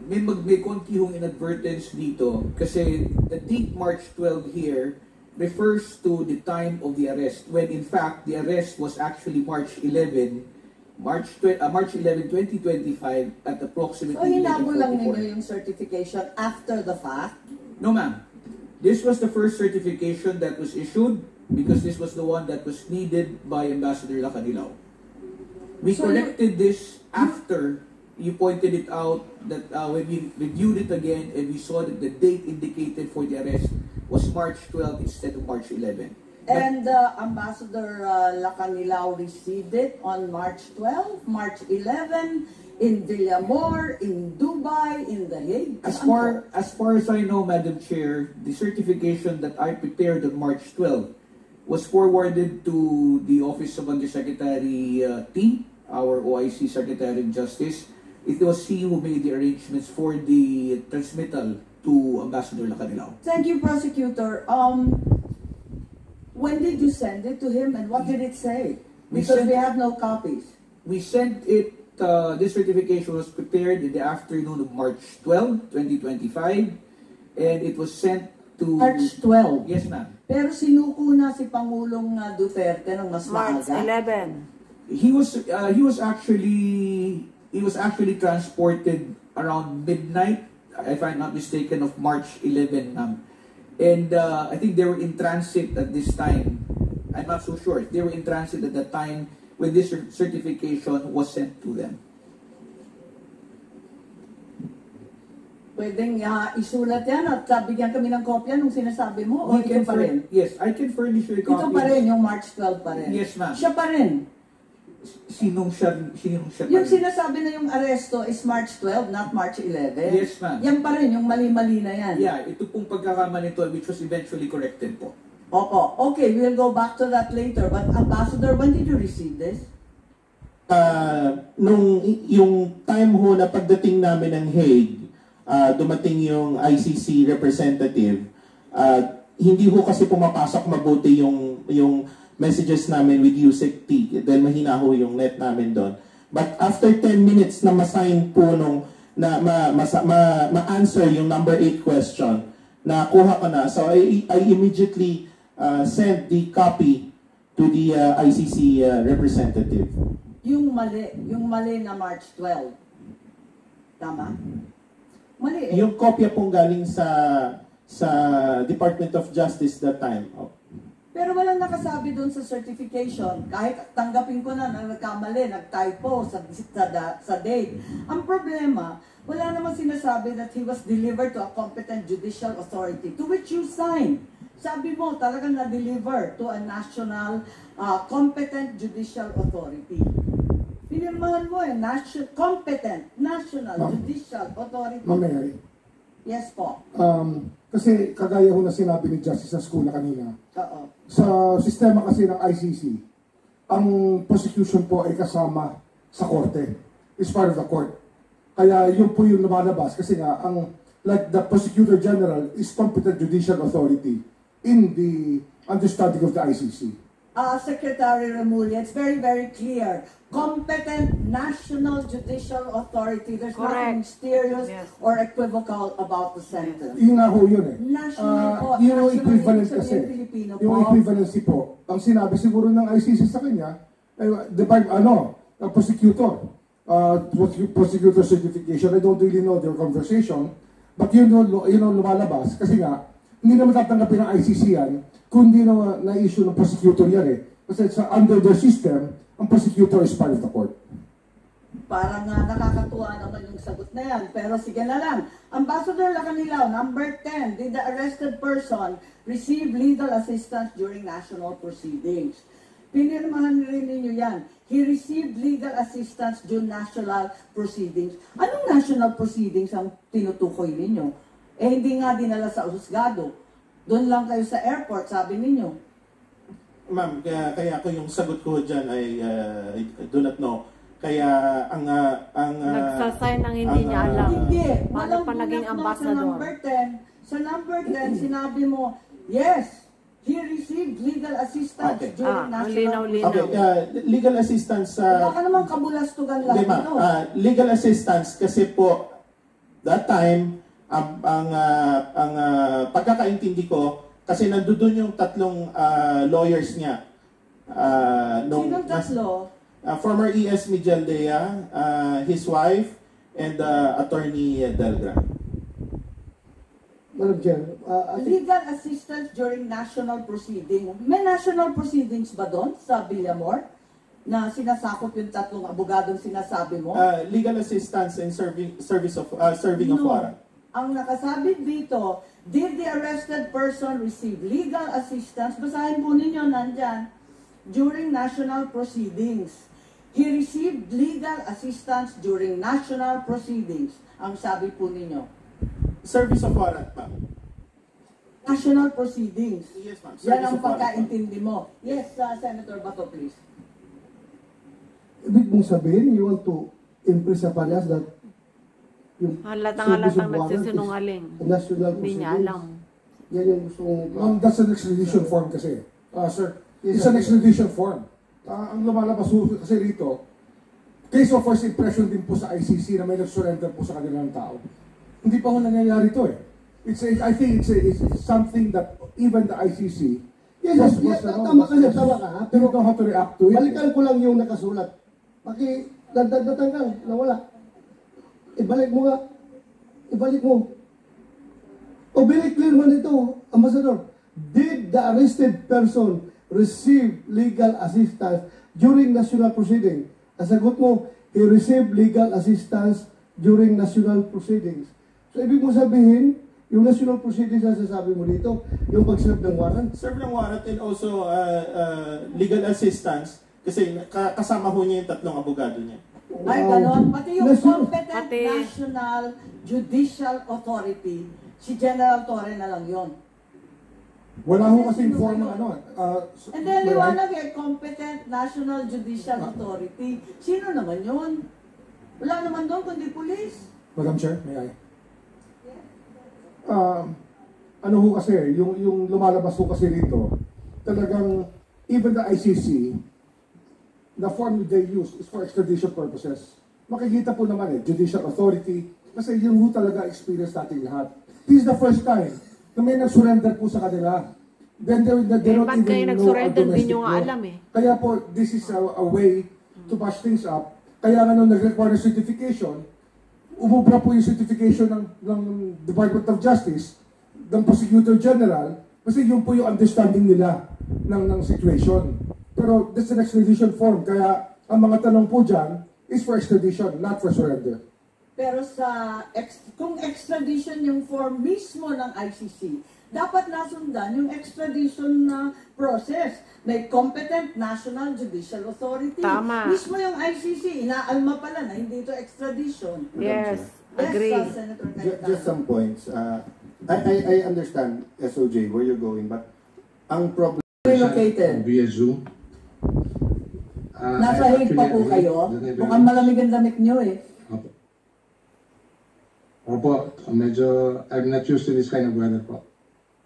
may konti hong inadvertence dito kasi the date March 12 here refers to the time of the arrest, when in fact the arrest was actually March 11, 2025 at approximately So hinabol lang 11:44. ninyo yung certification after the fact? No, ma'am. This was the first certification that was issued because this was the one that was needed by Ambassador Lacanilao. We So corrected this after you pointed it out that when we reviewed it again and we saw that the date indicated for the arrest was March 12 instead of March 11. And Ambassador Lacanilao received it on March 12, March 11, in Villamor, in Dubai, in The Hague. As far as I know, Madam Chair, the certification that I prepared on March 12 was forwarded to the Office of Undersecretary T, our OIC Secretary of Justice. It was he who made the arrangements for the transmittal to Ambassador Lacanilao. Thank you, Prosecutor. When did you send it to him and what did it say? Because we have no copies. We sent it, this certification was prepared in the afternoon of March 12, 2025, and it was sent to... March 12. Yes, ma'am. Pero sinuko na si Pangulong Duterte ng mas March maaga. 11. He was actually transported around midnight, if I'm not mistaken, of March 11, ma'am. And I think they were in transit at this time. I'm not so sure. They were in transit at the time when this certification was sent to them. Pwedeng isulat yan at bigyan kami ng kopya nung sinasabi mo o ito pa rin? Yes, I can furnish you a copy. Ito pa rin, yung March 12 pa rin? Yes, ma'am. Siya pa rin? Sinong siya Yung sinasabi na yung aresto is March 12, not March 11? Yes, ma'am. Yan pa rin, yung mali-mali na yan? Yeah, ito pong pagkakamali nito which was eventually corrected po. Opo. Okay, we'll go back to that later. But Ambassador, when did you receive this? Nung yung time ho na pagdating namin ng Hague, dumating yung ICC representative, hindi ho kasi pumapasok mabuti yung messages namin with USEC T dahil mahina ho yung net namin doon. But after 10 minutes na ma-sign po ma-answer yung number 8 question, nakuha ko na. So I immediately sent the copy to the ICC representative. Yung mali na March 12. Tama? Mali eh. Yung kopya pong galing sa Department of Justice that time. Pero walang nakasabi doon sa certification. Kahit tanggapin ko na nagkamali, nag-typo sa date. Ang problema, wala namang sinasabi that he was delivered to a competent judicial authority to which you signed. Sabi mo, talagang na-deliver to a national competent judicial authority. Pinirmahan mo competent national judicial authority. Mamaya. Yes po. Kasi kagaya ho na sinabi ni Justice Ascuna kanina, Oo. sa sistema kasi ng ICC, ang prosecution po ay kasama sa korte. It's part of the court. Kaya yun po yung lumalabas kasi nga, like the Prosecutor General is competent judicial authority in the understanding of the ICC. Secretary Remulla, it's very, very clear. Competent national judicial authority. There's nothing mysterious or equivocal about the sentence. Yung nga ho yun eh. National po. Yung National equivalent ibig sabihin kasi. Filipino Yung po. equivalency po. Ang sinabi siguro ng ICC sa kanya, ang prosecutor. Prosecutor certification. I don't really know their conversation. But yun lumalabas. Kasi nga, hindi naman tatanggapin ng ICC yan kundi na-issue ng prosecutor yan eh. Kasi under the system, ang prosecutor is part of the court. Parang nakakatuwa naman yung sagot na yan. Pero sige na lang. Ambassador Lacanilao, number 10, did the arrested person receive legal assistance during national proceedings? Pinirmahan rin ninyo yan. He received legal assistance during national proceedings. Anong national proceedings ang tinutukoy ninyo? Eh hindi nga dinala sa husgado. Doon lang kayo sa airport, sabi ninyo. Ma'am, kaya ako yung sagot ko dyan ay I do not know. Kaya ang Nagsasign ang hindi niya alam. Hindi. Paano pa naging ambassador? Sa number 10, sinabi mo, yes, he received legal assistance during national linaw-linaw. Okay, legal assistance Wala ka namang kabulastugan lang ito. legal assistance kasi po that time ang pagkakaintindi ko Kasi nandoon yung tatlong lawyers niya. Sinong tatlo? Former ES Mijaldea, his wife, and Attorney Delgra. Madam Chair, I think Legal assistance during national proceeding. May national proceedings ba doon sa Villamor? Na sinasakop yung tatlong abogadong sinasabi mo? Legal assistance in serving of warrant. Ang nakasabit dito, did the arrested person receive legal assistance? Basahin po ninyo, nandyan. During national proceedings. He received legal assistance during national proceedings. Ang sabi po ninyo. Service of warrant, ma'am. National proceedings. Yes, ma'am. Yan Service ang of warrant, ma'am. pagkaintindi mo. Yes, Senator Bato, please. ibig mong sabihin, you want to impress upon us that yung Halatang-halatang service of warrant nagsisinungaling. is national Hindi niya proceedings. alam. Yan yung gusto kong... That's an extradition form kasi. Sir, Yes, it's an sir. extradition form. Ang lumalabas po kasi rito, case of first impression din po sa ICC na may nag-surrender po sa kanilang tao. Hindi pa ho nangyayari ito eh. I think it's something that even the ICC Yes, yes, tama ka. Pero don't have to react to it. Balikan ko lang yung nakasulat. Natanggal, nawala. Ibalik mo nga. Ibalik mo. O very clear man ito, Ambassador. Did the arrested person receive legal assistance during national proceeding? Ang sagot mo, he received legal assistance during national proceedings. So, ibig mo sabihin, yung national proceedings na sasabi mo dito, yung pag-serve ng warrant. Serve ng warrant and also legal assistance kasi kasama ho niya yung tatlong abogado niya. Ay, ganon. Pati yung competent Pati- National Judicial Authority, si General Torre na lang yon. Wala ho kasi form ng ano. And then, liwanag eh, competent National Judicial Authority. Sino naman yun? Wala naman doon, kundi police. Madam Chair, may I? Ano ho kasi, yung lumalabas ho kasi rito, talagang even the ICC, the form they use is for extradition purposes. Makikita po naman judicial authority, kasi yun ho talaga experience natin lahat. This is the first time na may nag-surrender po sa kanila. Then they don't ba't kayo even know our nag-surrender? Hindi domestic nyo nga law. alam eh. Kaya po, this is a way to bash things up. Kaya nga nung nag-require ng certification, umubra po yung certification ng Department of Justice, ng Prosecutor General, kasi yun po yung understanding nila ng situation. Pero that's an extradition form, kaya ang mga tanong po dyan is for extradition, not for surrender. Pero kung extradition yung form mismo ng ICC, dapat nasundan yung extradition na process. May competent National Judicial Authority. Tama. Mismo yung ICC, inaalma pala na hindi ito extradition. Yes, Yes, agree. Senator Just Cayetano. some points. I understand, SOJ, where you're going, but ang problem... Relocated. Via Zoom. Nasa hig pa po kayo. Mukhang malamig ang damit nyo eh. Opo, medyo, I'm not used to this kind of weather po.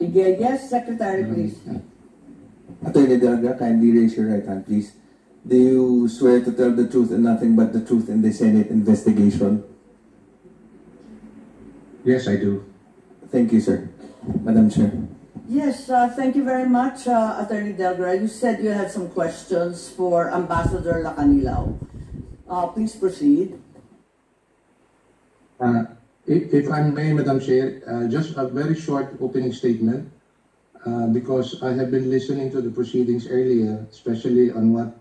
Yes, Secretary, please. Attorney Delga, kindly raise your right hand, please. Do you swear to tell the truth and nothing but the truth in the Senate investigation? Yes, I do. Thank you, sir. Madam Chair. Yes, thank you very much, Attorney Delgra. You said you had some questions for Ambassador Lacanilao. Please proceed. If I may, Madam Chair, just a very short opening statement, because I have been listening to the proceedings earlier, especially on what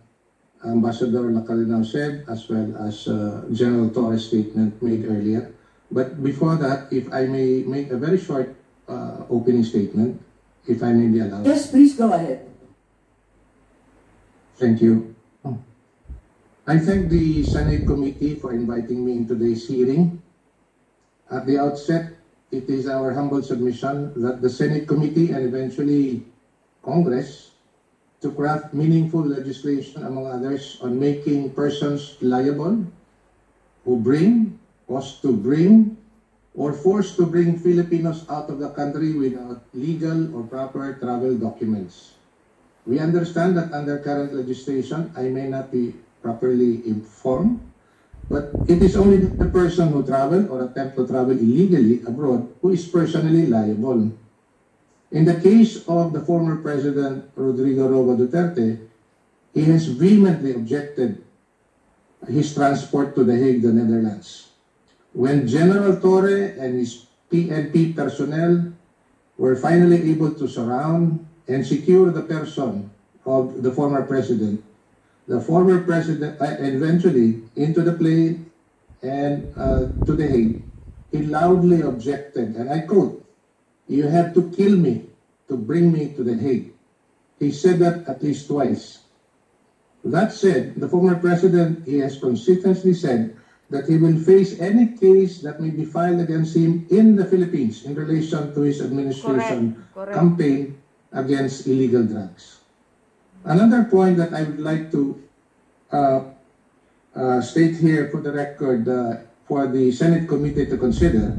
Ambassador Lacanilao said, as well as General Torres' statement made earlier. But before that, if I may make a very short opening statement, if I may be allowed. Yes, please go ahead. Thank you. I thank the Senate Committee for inviting me in today's hearing. At the outset, it is our humble submission that the Senate Committee and eventually Congress to craft meaningful legislation, among others, on making persons liable who bring, cause to bring, or forced to bring Filipinos out of the country without legal or proper travel documents. We understand that under current legislation, I may not be properly informed, but it is only the person who traveled or attempt to travel illegally abroad who is personally liable. In the case of the former President Rodrigo Roa Duterte, he has vehemently objected his transport to The Hague, the Netherlands. When General Torre and his PNP personnel were finally able to surround and secure the person of the former president eventually into the plane and to The Hague, he loudly objected, and I quote, "You have to kill me to bring me to The Hague." He said that at least twice. That said, the former president, he has consistently said that he will face any case that may be filed against him in the Philippines in relation to his administration campaign against illegal drugs. Another point that I would like to state here for the record for the Senate committee to consider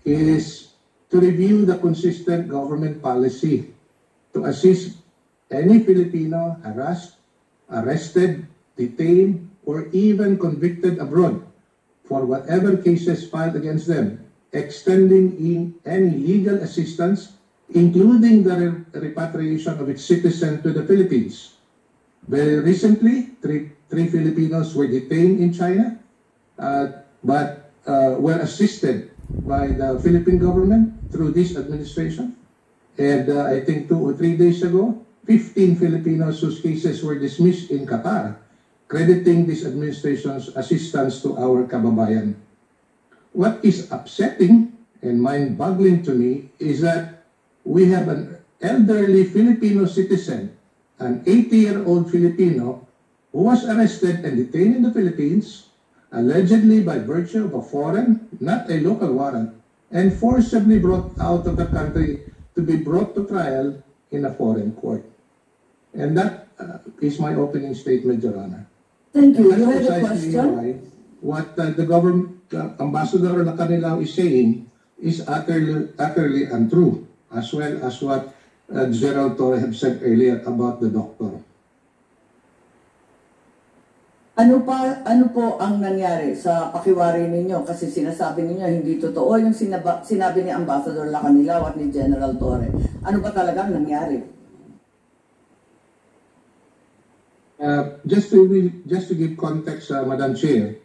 is to review the consistent government policy to assist any Filipino harassed, arrested, detained, or even convicted abroad for whatever cases filed against them, extending in any legal assistance, including the repatriation of its citizens to the Philippines. Very recently, three Filipinos were detained in China, but were assisted by the Philippine government through this administration. And I think 2 or 3 days ago, 15 Filipinos whose cases were dismissed in Qatar, crediting this administration's assistance to our kababayan. What is upsetting and mind-boggling to me is that we have an elderly Filipino citizen, an 80-year-old Filipino, who was arrested and detained in the Philippines, allegedly by virtue of a foreign, not a local warrant, and forcibly brought out of the country to be brought to trial in a foreign court. And that is my opening statement, Your Honor. Thank you. And You that's had a precisely question? why what the government ambassador Lacanilao is saying is utterly untrue, as well as what Gerald Torre have said earlier about the doctor. Ano po ang nangyari sa pakiwari ninyo? Kasi sinasabi ninyo hindi totoo yung sinabi ni Ambassador Lacanilao at ni General Torre. Ano ba talagang nangyari? Just to give context, Madam Chair,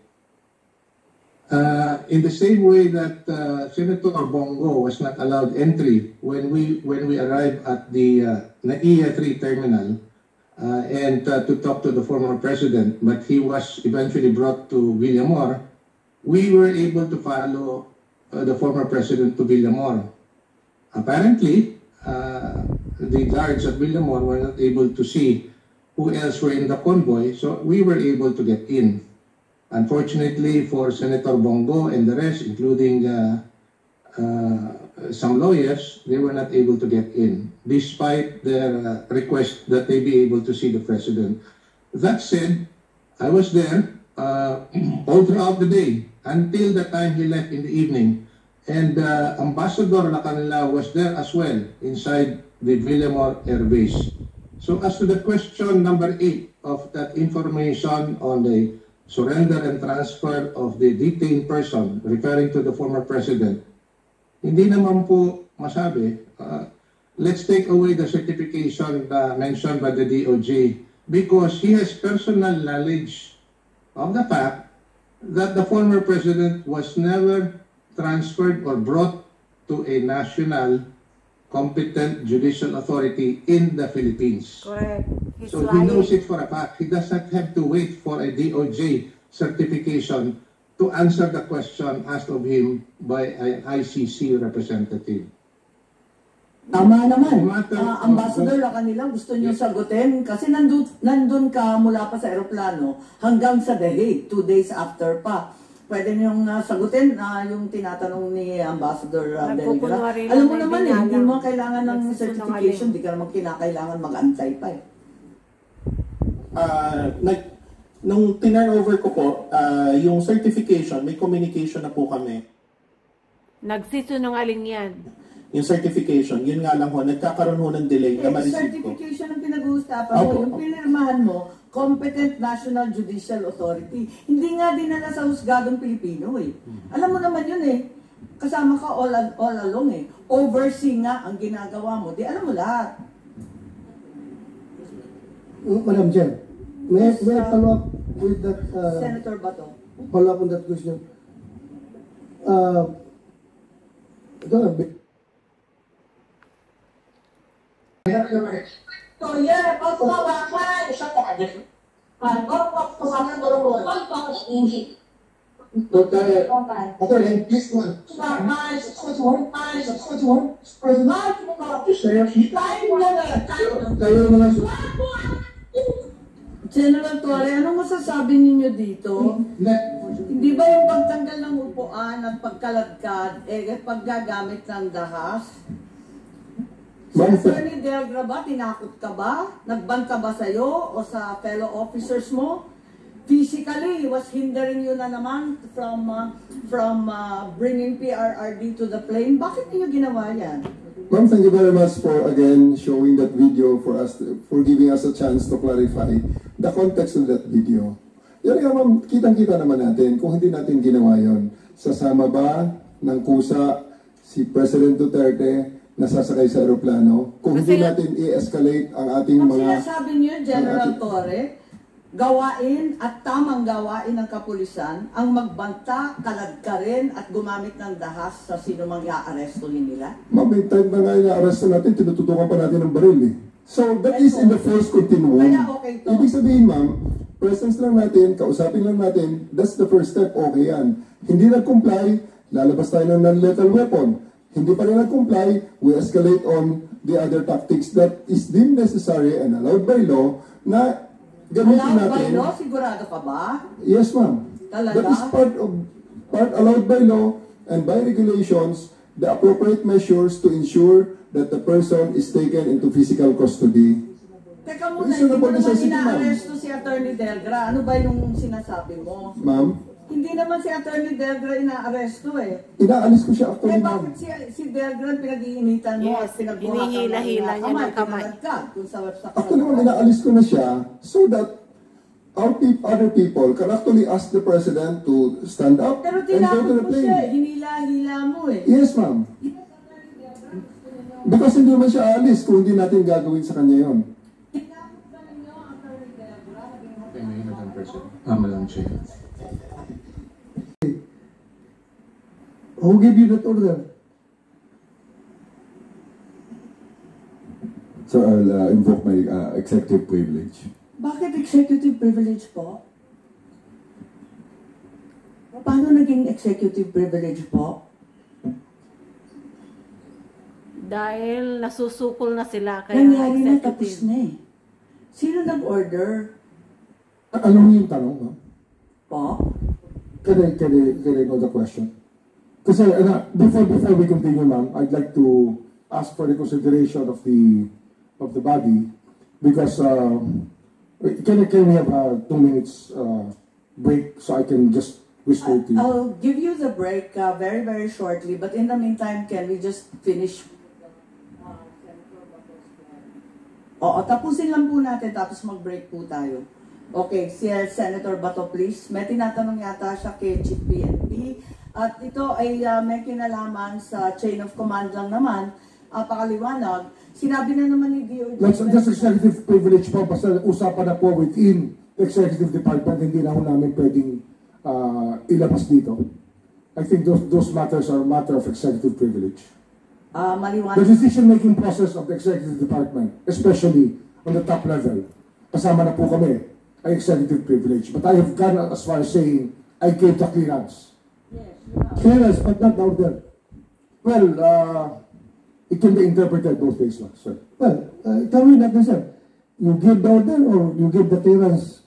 in the same way that Senator Bongo was not allowed entry when we arrived at the NAIA 3 terminal and to talk to the former president, but he was eventually brought to Villamor, we were able to follow the former president to Villamor. Apparently, the guards at Villamor were not able to see who else were in the convoy, so we were able to get in. Unfortunately for Senator Bongo and the rest, including some lawyers, they were not able to get in, despite their request that they be able to see the president. That said, I was there all throughout the day until the time he left in the evening. And Ambassador Lacanilao was there as well inside the Villamor Air Base. So as to the question number 8 of that information on the surrender and transfer of the detained person referring to the former president, hindi naman po masabi. Let's take away the certification mentioned by the DOJ because he has personal knowledge of the fact that the former president was never transferred or brought to a national competent judicial authority in the Philippines. Correct. So he knows it for a fact. He does not have to wait for a DOJ certification to answer the question asked of him by an ICC representative. Tama naman. Ambassador Lacanilao, gusto niyo sagutin? Kasi nandun ka mula pa sa aeroplano hanggang sa The Hague, 2 days after pa. Pwede niyong sagutin yung tinatanong ni Ambassador Deligra. Alam mo naman hindi mo kailangan ng certification, hindi ka naman kinakailangan mag-antay pa eh. Nung tinurnover ko po, yung certification, may communication na po kami. Nagsisinungaling yan. Yung certification, yun nga lang ho, nagkakaroon ho ng delay na ma-receive ko. Certification ang pinag-uusapan mo, yung pinirmahan mo, Competent National Judicial Authority. Hindi nga dinala sa husgadong Pilipino eh. Alam mo naman yun eh. Kasama ka all along eh. Oversee nga ang ginagawa mo. Di alam mo lahat. Madam Chair, may I follow up with that, Senator Bato. follow up on that question? Ito na, General Torre, anong masasabi ninyo dito? Hindi ba yung pagtanggal ng upuan at pagkalagkad, paggagamit ng dahas? Si Attorney Delgra ba, tinakot ka ba? Nagbanta ba sa'yo o sa fellow officers mo? Physically, he was hindering you na naman from bringing PRRD to the plane. Bakit niyo ginawa yan? Ma'am, thank you very much for again showing that video for us, for giving us a chance to clarify the context of that video. Yan nga ma'am, kitang-kita naman natin kung hindi natin ginawa yon. Sasama ba ng kusa si President Duterte nasasakay sa aeroplano? Kung hindi natin i-escalate ang ating Ang mga... sinasabi niyo, General Torre, gawain at tamang gawain ng kapulisan ang magbanta, kalagkarin at gumamit ng dahas sa sino mang i-aarestuhin nila? Ma'am, may time na nga ina-arresto natin, tinututukan pa natin ng baril eh. So, that is in the first continuum. Kaya okay to. Ibig sabihin, ma'am, presence lang natin, kausapin lang natin, that's the first step, okay yan. Hindi nag-comply, lalabas tayo ng non-lethal weapon. Hindi pa rin nag-comply, we escalate on the other tactics that is deemed necessary and allowed by law na gamitin Allowed by natin. law? Sigurado ka ba? Yes, ma'am. Talaga? That is part allowed by law and by regulations, the appropriate measures to ensure that the person is taken into physical custody. Teka muna, Reasonable hindi mo naman necessity, ma'am. ina-aresto si Attorney Delgra. Ano ba yung sinasabi mo? Ma'am, Hindi naman si Attorney Delgra ina-aresto eh. inaalis ko siya actually, ma'am. Bakit si Delgra pinag-iinitan mo Yes, at pinagbuhakan hinihila-hila niya ng kamay. pinalagkad kung sa Actually, ma'am, inaalis ko na siya so that other people can actually ask the President to stand up Pero and go to tinakot the mo siya, plane. hinila-hila mo eh. Yes, ma'am. Because hindi naman siya aalis kung hindi natin gagawin sa kanya yon. Tinakot ba ninyo, Attorney Delgra? Madam President. Madam Chair. who gave you that order? So I'll invoke my executive privilege. Bakit executive privilege po? Paano naging executive privilege po? Dahil nasusukol na sila, kaya Nangyari na, tapos executive. na eh. Sino nag-order? Alam mo yung tanong, ma'am? Po? Can I know the question? Kasi before we continue, ma'am, I'd like to ask for the consideration of the body because can we have 2 minutes break so I can just whisper to you? I'll give you the break very, very shortly, but in the meantime, can we just finish? Oo, tapusin lang po natin tapos mag-break po tayo. Okay, si Senator Bato, please. May tinatanong yata siya kay Chief PNP. At ito ay may kinalaman sa chain of command lang naman. Pakaliwanag, sinabi na naman ni DOJ. That's executive privilege po, basta usapan na po within the executive department, hindi na ho namin pwedeng ilabas dito. I think those matters are a matter of executive privilege. Maliwanag. The decision-making process of the executive department, especially on the top level, kasama na po kami, ay executive privilege. But I have gone as far as saying, I gave the clearance. Yes, Clearance, but not order. Well, it can be interpreted both ways, sir. Well, tell me that, sir. You give the order or you give the clearance?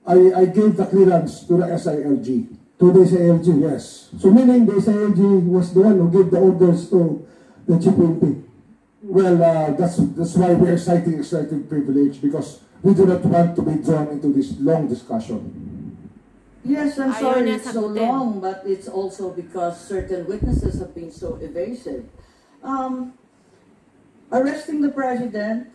I gave the clearance to the SILG. To the SILG? Yes. So meaning the SILG was the one who gave the orders to the Chief PNP? Well, that's why we are citing executive privilege, because we do not want to be drawn into this long discussion. Yes, I'm Ayaw sorry niya it's so sagutin. long, but it's also because certain witnesses have been so evasive. Arresting the president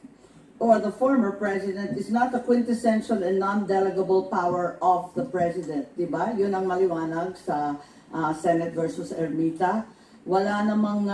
or the former president is not a quintessential and non-delegable power of the president, di ba? Yun ang maliwanag sa Senate versus Ermita. Wala namang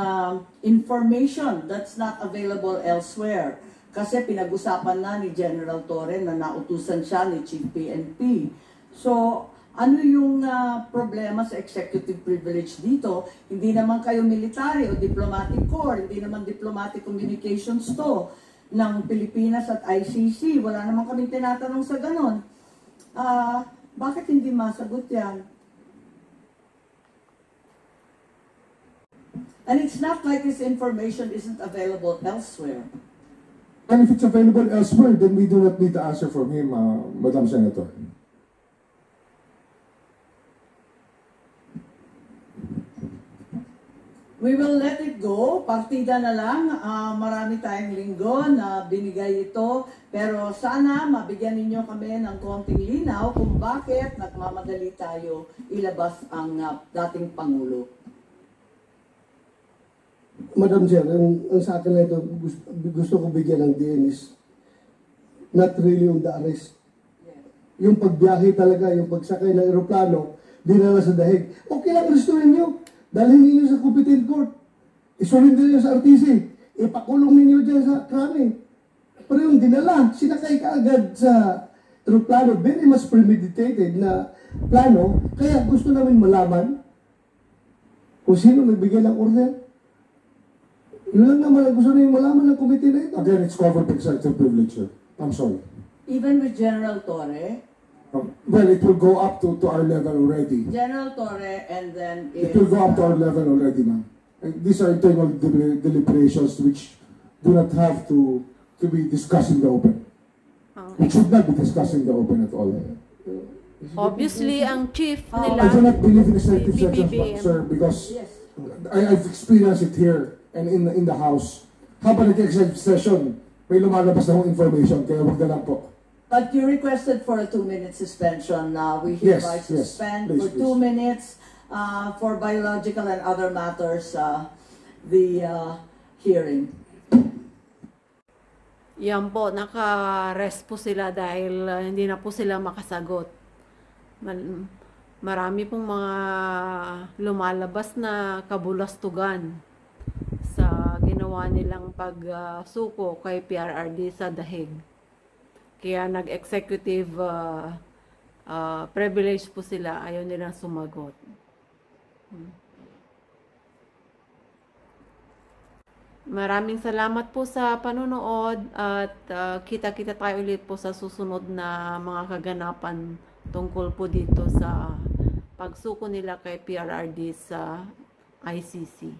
information that's not available elsewhere. Kasi pinag-usapan na ni General Torre na nautusan siya ni Chief PNP. So, ano yung problema sa executive privilege dito? Hindi naman kayo military o diplomatic corps, hindi naman diplomatic communications to ng Pilipinas at ICC. Wala naman kami tinatanong sa ganon. Bakit hindi masagot yan? And it's not like this information isn't available elsewhere. And if it's available elsewhere, then we do not need to answer from him, Madam Senator. We will let it go. Partida na lang. Marami tayong linggo na binigay ito. Pero sana mabigyan ninyo kami ng konting linaw kung bakit nagmamadali tayo ilabas ang dating Pangulo. Madam Chair, ang sa akin na ito, gusto ko bigyan ng DNS. Not really on the arrest. Yung pagbiyahe talaga, yung pagsakay ng aeroplano, dinala sa dahig. Okay lang, restorin nyo. Dalhin ninyo sa competent court. Isurin ninyo sa RTC. Ipakulong ninyo dyan sa krami. Pero yung dinala, sinakay ka agad sa aeroplano. Very much premeditated na plano. Kaya gusto namin malaman kung sino nagbigay ng order. Yun lang naman ang gusto niyo malaman ng committee na ito. Again, it's covered by executive privilege, sir. I'm sorry. Even with General Torre? Well, it will go up to our level already. General Torre and then It will go up to our level already, ma'am. These are internal deliberations which do not have to be discussed in the open. It should not be discussed in the open at all. Obviously, ang chief I nila, do not believe in executive sessions, BBM. sir, because Yes. I've experienced it here and in the House. Habang nag-executive session, may lumalabas na hong information, kaya wag na lang po. But you requested for a 2-minute suspension. We hereby suspend for 2 minutes for biological and other matters the hearing. yan po, naka-rest po sila dahil hindi na po sila makasagot. Marami pong mga lumalabas na kabulastugan sa ginawa nilang pagsuko kay PRRD sa dahig. Kaya nag-executive privilege po sila, ayaw nilang sumagot. Maraming salamat po sa panonood at kita-kita tayo ulit po sa susunod na mga kaganapan tungkol po dito sa pagsuko nila kay PRRD sa ICC.